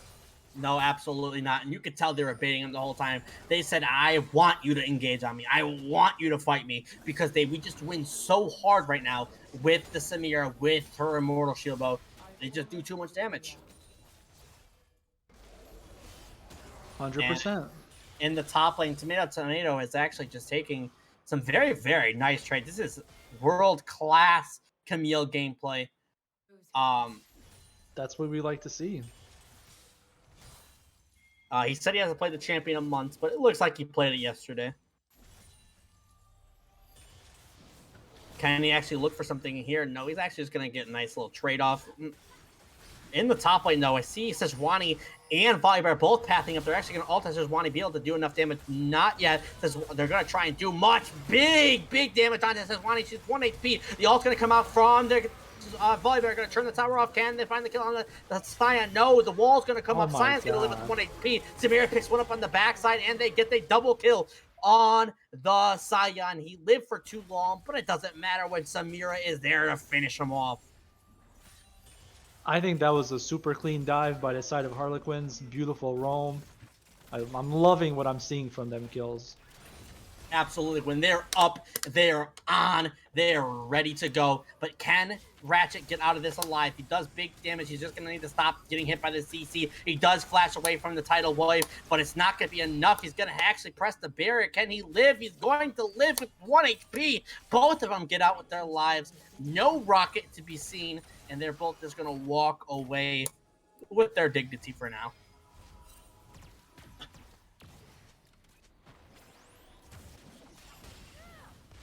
No, absolutely not. And you could tell they were baiting him the whole time. They said, I want you to engage on me. I want you to fight me. Because we just win so hard right now with the Samira, with her Immortal Shield Bow. They just do too much damage. 100%. And in the top lane, Tomato is actually just taking some very, very nice trades. This is world-class Camille gameplay. That's what we like to see. He said he hasn't played the champion in months, but it looks like he played it yesterday. Can he actually look for something here? No, he's actually just going to get a nice little trade-off. In the top lane, though, I see Sejuani and Volibear both pathing up. They're actually going to ult Sejuani, be able to do enough damage. Not yet. They're going to try and do much. Big damage on Sejuani. She's 1 HP. The ult's going to come out from their... Volibear going to turn the tower off. Can they find the kill on the Sion? No, the wall's going to come up. Sion's going to live with 1 HP. Samira picks one up on the backside, and they get the double kill on the Sion. He lived for too long, but it doesn't matter when Samira is there to finish him off. I think that was a super clean dive by the side of Harlequins. Beautiful roam. I'm loving what I'm seeing from them kills. Absolutely. When they're up, they're on, they're ready to go. But can Ratchet get out of this alive? If he does big damage, he's just going to need to stop getting hit by the CC. He does flash away from the tidal wave, but it's not going to be enough. He's going to actually press the barrier. Can he live? He's going to live with 1 HP. Both of them get out with their lives. No rocket to be seen, and they're both just going to walk away with their dignity for now.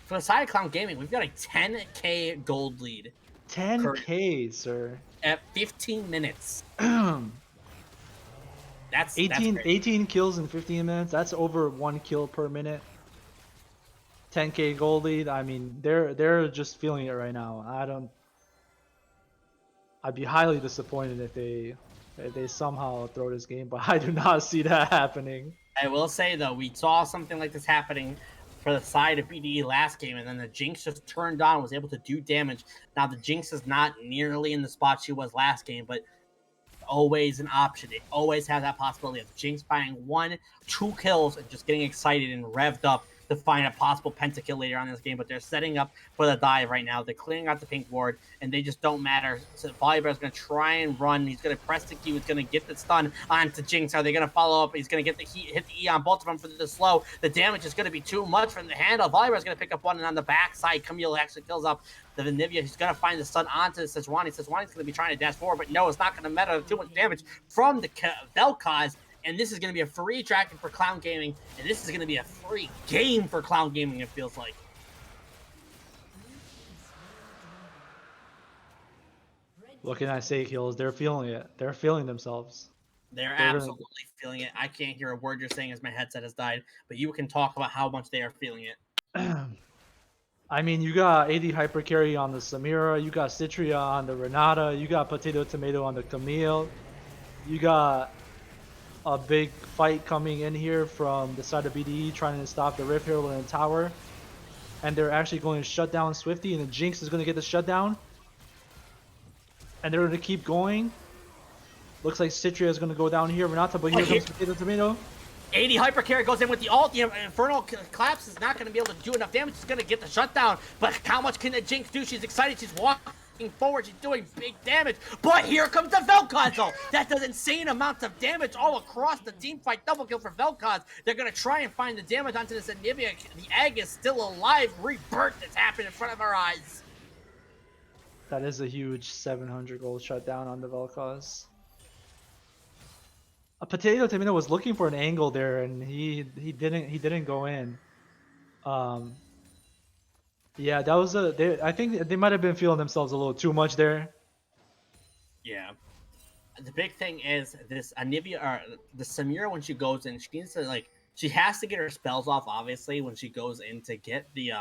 For the side of Clown Gaming, we've got a 10K gold lead 10K, sir. at 15 minutes. 18 kills in 15 minutes. That's over 1 kill per minute. 10K gold lead. I mean, they're just feeling it right now. I'd be highly disappointed if they somehow throw this game, but I do not see that happening. I will say though, we saw something like this happening for the side of BDE last game, and then the Jinx just turned on, was able to do damage. Now the Jinx is not nearly in the spot she was last game, but always an option. It always has that possibility of Jinx buying 1-2 kills and just getting excited and revved up to find a possible pentakill later on in this game, but they're setting up for the dive right now. They're clearing out the pink ward, and they just don't matter. So Volibear's going to try and run. He's going to press the Q. He's going to get the stun onto Jinx. Are they going to follow up? He's going to get the hit the E on both of them for the slow. The damage is going to be too much from the handle. Volibear's going to pick up one, and on the backside, Camille actually kills up the Vanivia. He's going to find the stun onto Sejuani. Sejuani's going to be trying to dash forward, but no, it's not going to matter. Too much damage from the Vel'Koz. And this is going to be a free attraction for Clown Gaming, and this is going to be a free game for Clown Gaming, it feels like. What can I say, Kills? They're feeling it. They're feeling themselves. They're absolutely feeling it. I can't hear a word you're saying as my headset has died, but you can talk about how much they are feeling it. I mean, you got AD Hypercarry on the Samira, you got Citria on the Renata, you got Potato Tomato on the Camille, you got a big fight coming in here from the side of BDE trying to stop the Rift Herald in the tower. And they're actually going to shut down Swifty, and the Jinx is going to get the shutdown. And they're going to keep going. Looks like Citria is going to go down here. Renata, but here comes Potato Tomato. AD Hypercarry goes in with the ult. The Infernal Collapse is not going to be able to do enough damage. It's going to get the shutdown. But how much can the Jinx do? She's excited. She's walking forward. She's doing big damage. But here comes the Vel'Koz, though. That does insane amounts of damage all across the team fight. Double kill for Vel'Koz. They're going to try and find the damage onto this Anivia. The Aegis still alive. Rebirth that's happened in front of our eyes. That is a huge 700 gold shutdown on the Vel'Koz. A Potato Tomato was looking for an angle there, and he didn't go in. Yeah, that was I think they might have been feeling themselves a little too much there. Yeah. The big thing is this Anivia, or the Samira, when she goes in, she needs to she has to get her spells off, obviously, when she goes in to get the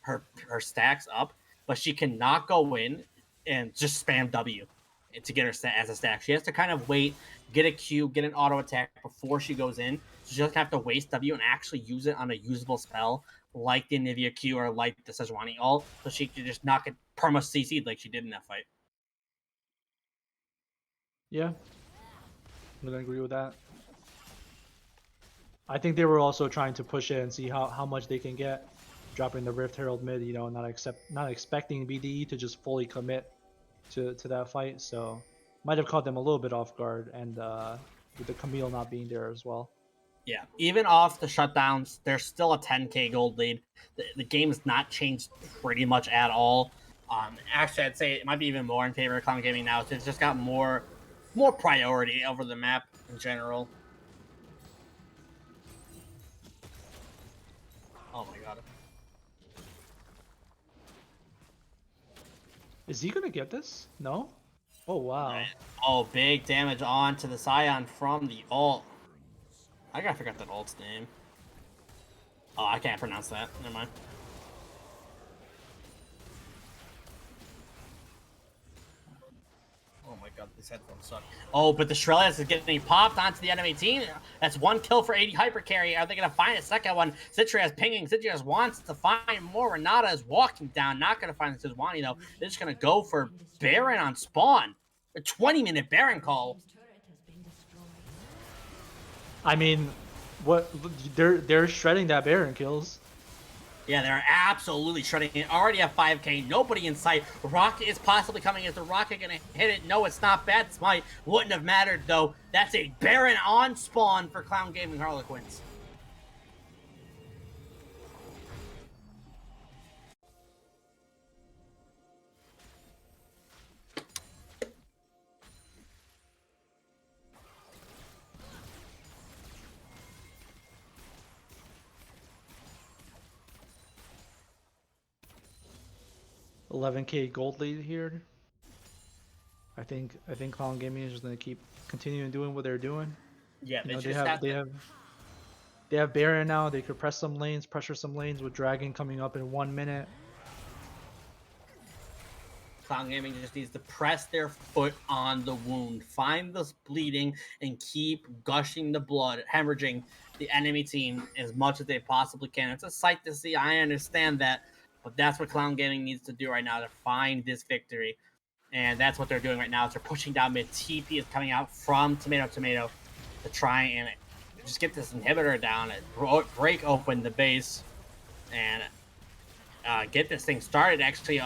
her stacks up, but she cannot go in and just spam W to get her as a stack. She has to kind of wait, get a Q, get an auto attack before she goes in. So she doesn't have to waste W and actually use it on a usable spell like the Anivia Q or like the Sejuani ult, so she can just not get perma CC'd like she did in that fight. Yeah, I'm gonna agree with that. I think they were also trying to push it and see how much they can get, dropping the Rift Herald mid, you know, not expecting BDE to just fully commit to that fight, so might have caught them a little bit off guard, and with the Camille not being there as well. Yeah, even off the shutdowns, there's still a 10K gold lead. The game has not changed pretty much at all. Actually, I'd say it might be even more in favor of Clown Gaming now. It's just got more priority over the map in general. Oh my god. Is he gonna get this? No? Oh wow. Oh, big damage on to the Scion from the ult. I gotta forget that ult's name. Oh, I can't pronounce that. Never mind. Oh my god, these headphones suck. Oh, but the Shrellius is getting popped onto the enemy team. That's 1 kill for AD Hypercarry. Are they gonna find a second one? Citria is pinging. Citria wants to find more. Renata is walking down. Not gonna find the Sejuani though. They're just gonna go for Baron on spawn. A 20-minute Baron call. Team's turret has been destroyed. I mean, what they're shredding that Baron kills. Yeah, they're absolutely shredding it. Already at 5k, nobody in sight. Rocket is possibly coming. Is the Rocket gonna hit it? No, it's not. Bad smite. Wouldn't have mattered though. That's a Baron on spawn for Clown Gaming Harlequins. $11K gold lead here. I think Clown Gaming is just gonna keep continuing doing what they're doing. Yeah, You know, they they have Baron now. They could press some lanes, pressure some lanes with Dragon coming up in 1 minute. Clown Gaming just needs to press their foot on the wound, find the bleeding, and keep gushing the blood, hemorrhaging the enemy team as much as they possibly can. It's a sight to see. I understand that, but that's what Clown Gaming needs to do right now to find this victory. And that's what they're doing right now. Is they're pushing down mid. TP is coming out from Tomato to try and just get this inhibitor down and break open the base and get this thing started. Actually,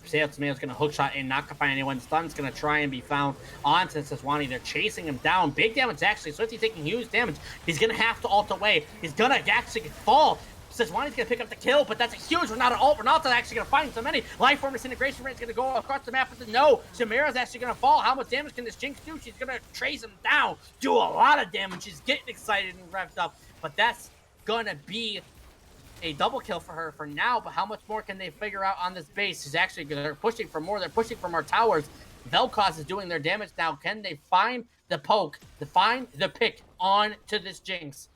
Tomato Tomato's going to hookshot and not going to find anyone. Stun's going to try and be found onto Sejuani. They're chasing him down. Big damage, actually. Swifty taking huge damage. He's going to have to ult away. He's going to actually fall. Sejuani's going to pick up the kill, but that's a huge Renata ult. Renata's actually going to find so many. Lifeform disintegration rate's going to go across the map with the no. Shamira's actually going to fall. How much damage can this Jinx do? She's going to trace him down, do a lot of damage. She's getting excited and revved up, but that's going to be a double kill for her for now. But how much more can they figure out on this base? She's actually, they're pushing for more. They're pushing from our towers. Vel'Koz is doing their damage now. Can they find the poke, to find the pick on to this Jinx?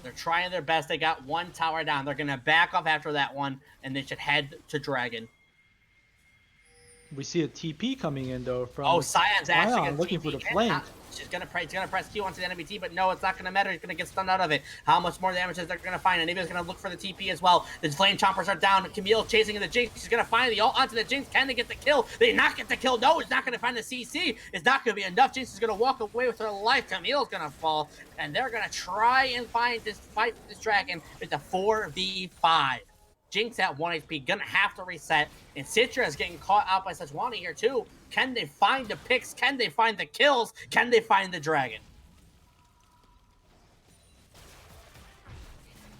They're trying their best. They got one tower down. They're going to back off after that one, and they should head to Dragon. We see a TP coming in though from Cyan's actually looking for the flank. She's gonna press Q onto the enemy team, but no, it's not gonna matter. He's gonna get stunned out of it. How much more damage is they're gonna find? And Aniva's gonna look for the TP as well. The flame chompers are down. Camille chasing the Jinx. She's gonna find the ult onto the Jinx. Can they get the kill? They not get the kill. No, he's not gonna find the CC. It's not gonna be enough. Jinx is gonna walk away with her life. Camille's gonna fall, and they're gonna try and fight this dragon. It's a 4v5. Jinx at 1 HP, gonna have to reset. And Citra is getting caught out by Sejuani here too. Can they find the picks? Can they find the kills? Can they find the dragon?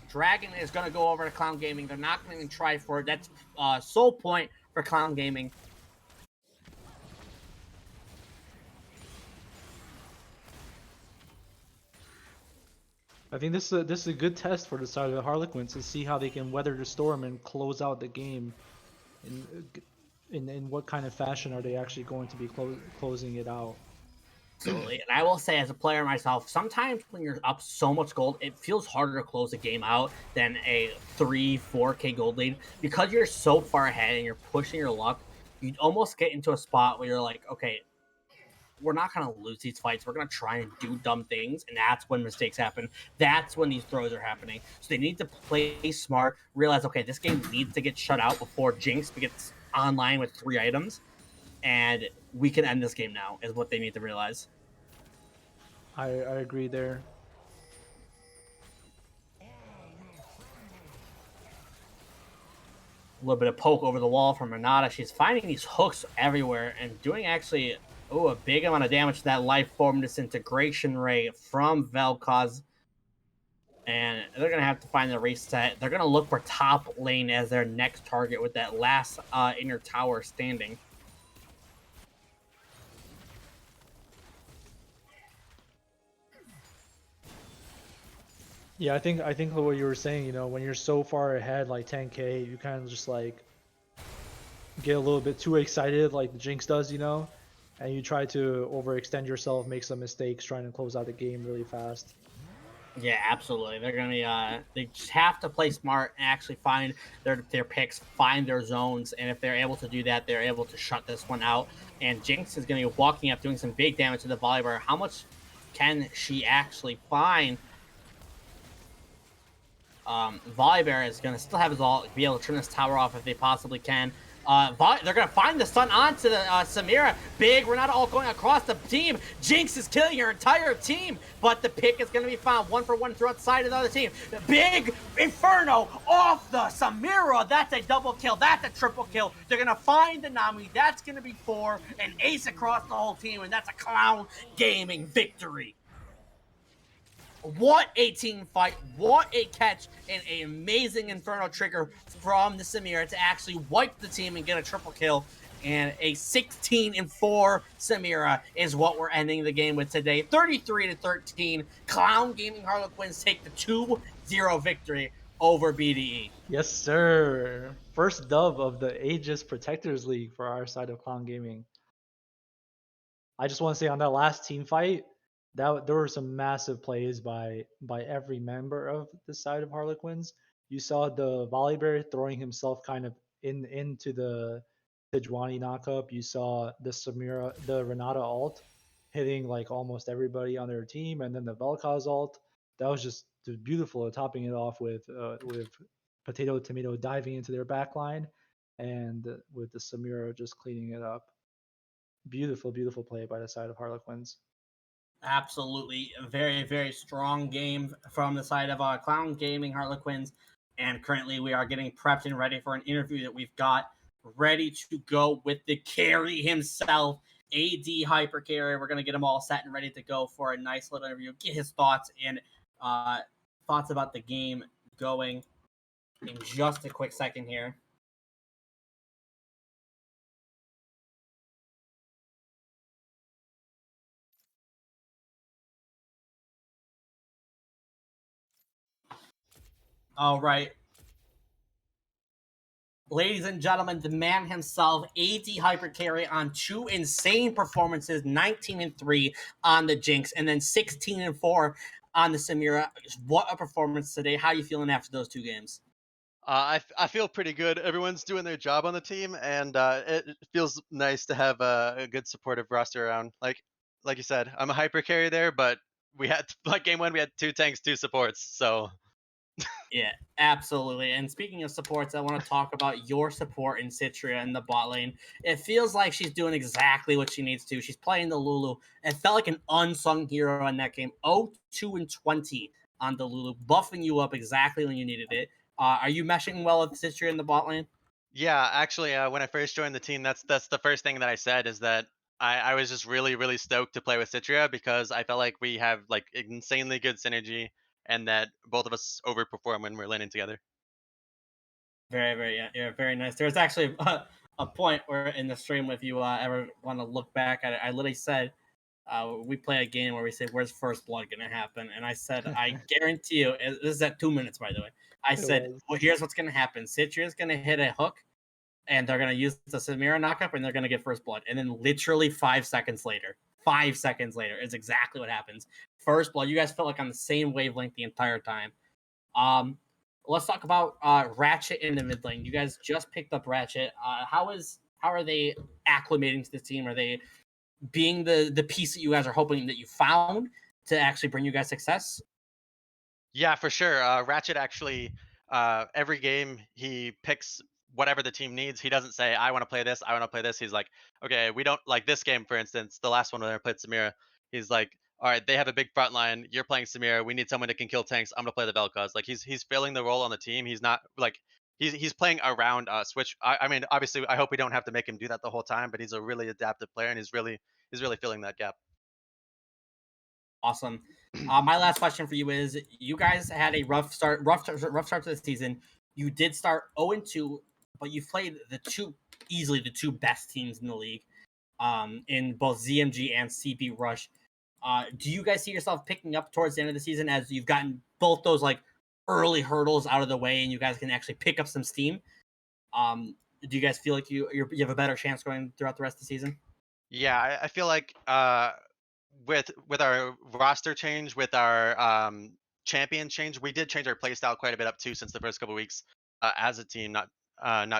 Dragon is gonna go over to Clown Gaming. They're not gonna even try for it. That's sole point for Clown Gaming. I think this is a good test for the side of the Harlequins to see how they can weather the storm and close out the game. In what kind of fashion are they actually going to be closing it out? Absolutely. And I will say, as a player myself, sometimes when you're up so much gold, it feels harder to close a game out than a 3-4k gold lead, because you're so far ahead and you're pushing your luck. You almost get into a spot where you're like, okay, we're not going to lose these fights. We're going to try and do dumb things, and that's when mistakes happen. That's when these throws are happening. So they need to play smart, realize, okay, this game needs to get shut out before Jinx gets online with 3 items, and we can end this game now, is what they need to realize. I agree there. A little bit of poke over the wall from Renata. She's finding these hooks everywhere and doing actually a big amount of damage to that life form disintegration ray from Vel'Koz. And they're going to have to find the reset. They're going to look for top lane as their next target with that last inner tower standing. Yeah, I think what you were saying, you know, when you're so far ahead, like 10k, you kind of just like get a little bit too excited, like the Jinx does, you know, and you try to overextend yourself, make some mistakes, trying to close out the game really fast. Yeah, absolutely. They're gonna be they just have to play smart and actually find their picks, find their zones, and if they're able to do that, they're able to shut this one out. And Jinx is gonna be walking up, doing some big damage to the Volibear. How much can she actually find? Volibear is gonna still have his ult, be able to turn this tower off if they possibly can. They're going to find the stun onto the Samira. Big Renata all going across the team. Jinx is killing her entire team, but the pick is going to be found 1-for-1 throughout the side of the other team. The big Inferno off the Samira. That's a double kill. That's a triple kill. They're going to find the Nami. That's going to be 4. An ace across the whole team, and that's a Clown Gaming victory. What a team fight, what a catch, and an amazing Inferno trigger from the Samira to actually wipe the team and get a triple kill. And a 16-4 Samira is what we're ending the game with today. 33-13, Clown Gaming Harlequins take the 2-0 victory over BDE. Yes, sir. First dub of the Aegis Protectors League for our side of Clown Gaming. I just want to say on that last team fight, that there were some massive plays by every member of the side of Harlequins. You saw the Volibear throwing himself kind of into the Sejuani knockup. You saw the Samira, the Renata ult hitting like almost everybody on their team, and then the Vel'Koz ult. That was just beautiful. Topping it off with Potato Tomato diving into their backline, and with the Samira just cleaning it up. Beautiful, beautiful play by the side of Harlequins. Absolutely, a very, very strong game from the side of Clown Gaming Harlequins. And currently, we are getting prepped and ready for an interview that we've got ready to go with the carry himself, AD Hyper Carry. We're going to get him all set and ready to go for a nice little interview, get his thoughts and thoughts about the game going in just a quick second here. All right. Ladies and gentlemen, the man himself, AD Hyper Carry on 2 insane performances, 19-3 on the Jinx, and then 16-4 on the Samira. What a performance today. How are you feeling after those 2 games? I feel pretty good. Everyone's doing their job on the team, and it feels nice to have a good supportive roster around. Like you said, I'm a hyper carry there, but we had like game 1, we had 2 tanks, 2 supports. So Yeah, absolutely. And speaking of supports, I want to talk about your support in Citria in the bot lane. It feels like she's doing exactly what she needs to. She's playing the Lulu. It felt like an unsung hero in that game. 0-2-20 on the Lulu, buffing you up exactly when you needed it. Are you meshing well with Citria in the bot lane? yeah, actually, when I first joined the team, that's the first thing that I said is that I was just really really stoked to play with Citria because I felt like we have like insanely good synergy and that both of us overperform when we're laning together. Very, very, yeah, very nice. There's actually a point where in the stream, if you ever want to look back at it, I literally said, we play a game where we say, "Where's first blood going to happen?" And I said, "I guarantee you." This is at 2 minutes, by the way. I said, "Well, here's what's going to happen. Citria's going to hit a hook, and they're going to use the Samira knockup, and they're going to get first blood." And then literally 5 seconds later, is exactly what happens. First blood. You guys felt like on the same wavelength the entire time. Let's talk about Ratchet in the mid lane. You guys just picked up Ratchet. How are they acclimating to the team? Are they being the piece that you guys are hoping that you found to actually bring you guys success? Yeah, for sure. Ratchet actually, every game he picks whatever the team needs. He doesn't say, "I want to play this. I want to play this." He's like, "Okay, we don't like this game, for instance, the last one when I played Samira." He's like, "All right, they have a big front line. You're playing Samira. We need someone that can kill tanks. I'm gonna play the Vel'Koz." Like he's filling the role on the team. He's not like he's playing around us. Which I mean, obviously, I hope we don't have to make him do that the whole time. But he's a really adaptive player, and he's really filling that gap. Awesome. My last question for you is: you guys had a rough start to the season. You did start 0-2, but you played easily the two best teams in the league, in both ZMG and CP Rush. Do you guys see yourself picking up towards the end of the season as you've gotten both those like early hurdles out of the way, and you guys can actually pick up some steam? Do you guys feel like you have a better chance going throughout the rest of the season? Yeah, I feel like with our roster change, with our champion change, we did change our playstyle quite a bit up too since the first couple weeks as a team, not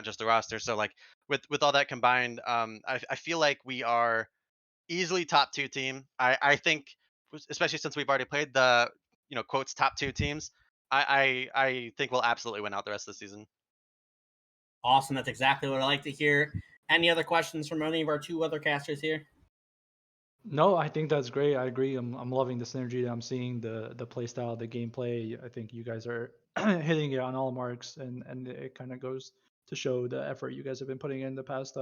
just the roster. So like with all that combined, I feel like we are easily top 2 team. I think especially since we've already played the quotes top 2 teams, I think we'll absolutely win out the rest of the season. Awesome. That's exactly what I like to hear. Any other questions from any of our two other casters here? No, I think that's great. I agree. I'm loving the synergy that I'm seeing, the play style, the gameplay. I think you guys are hitting it on all marks, and it kind of goes to show the effort you guys have been putting in the past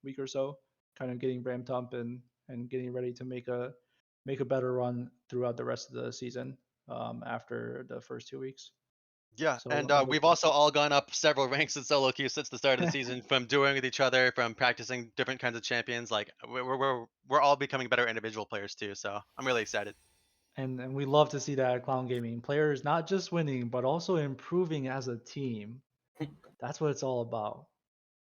week or so, kind of getting ramped up and getting ready to make a better run throughout the rest of the season after the first 2 weeks. Yeah, So and I hope we've also all gone up several ranks in solo queue since the start of the season, from dueling with each other, from practicing different kinds of champions. Like we're all becoming better individual players too. So I'm really excited. and we love to see that at Clown Gaming. Players not just winning, but also improving as a team. That's what it's all about.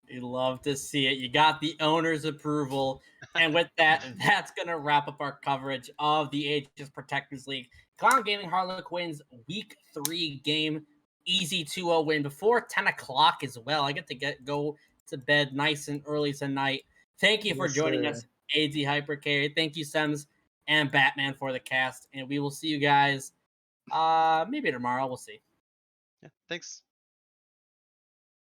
You love to see it. You got the owner's approval. And with that, that's going to wrap up our coverage of the Aegis Protectors League. Clown Gaming Harlequins Week 3 game. Easy 2-0 win before 10 o'clock as well. I get to go to bed nice and early tonight. Thank you for Yes, joining sir. us, AZ Hypercarry. Thank you, Sems and Batman, for the cast. And we will see you guys maybe tomorrow. We'll see. Yeah, thanks.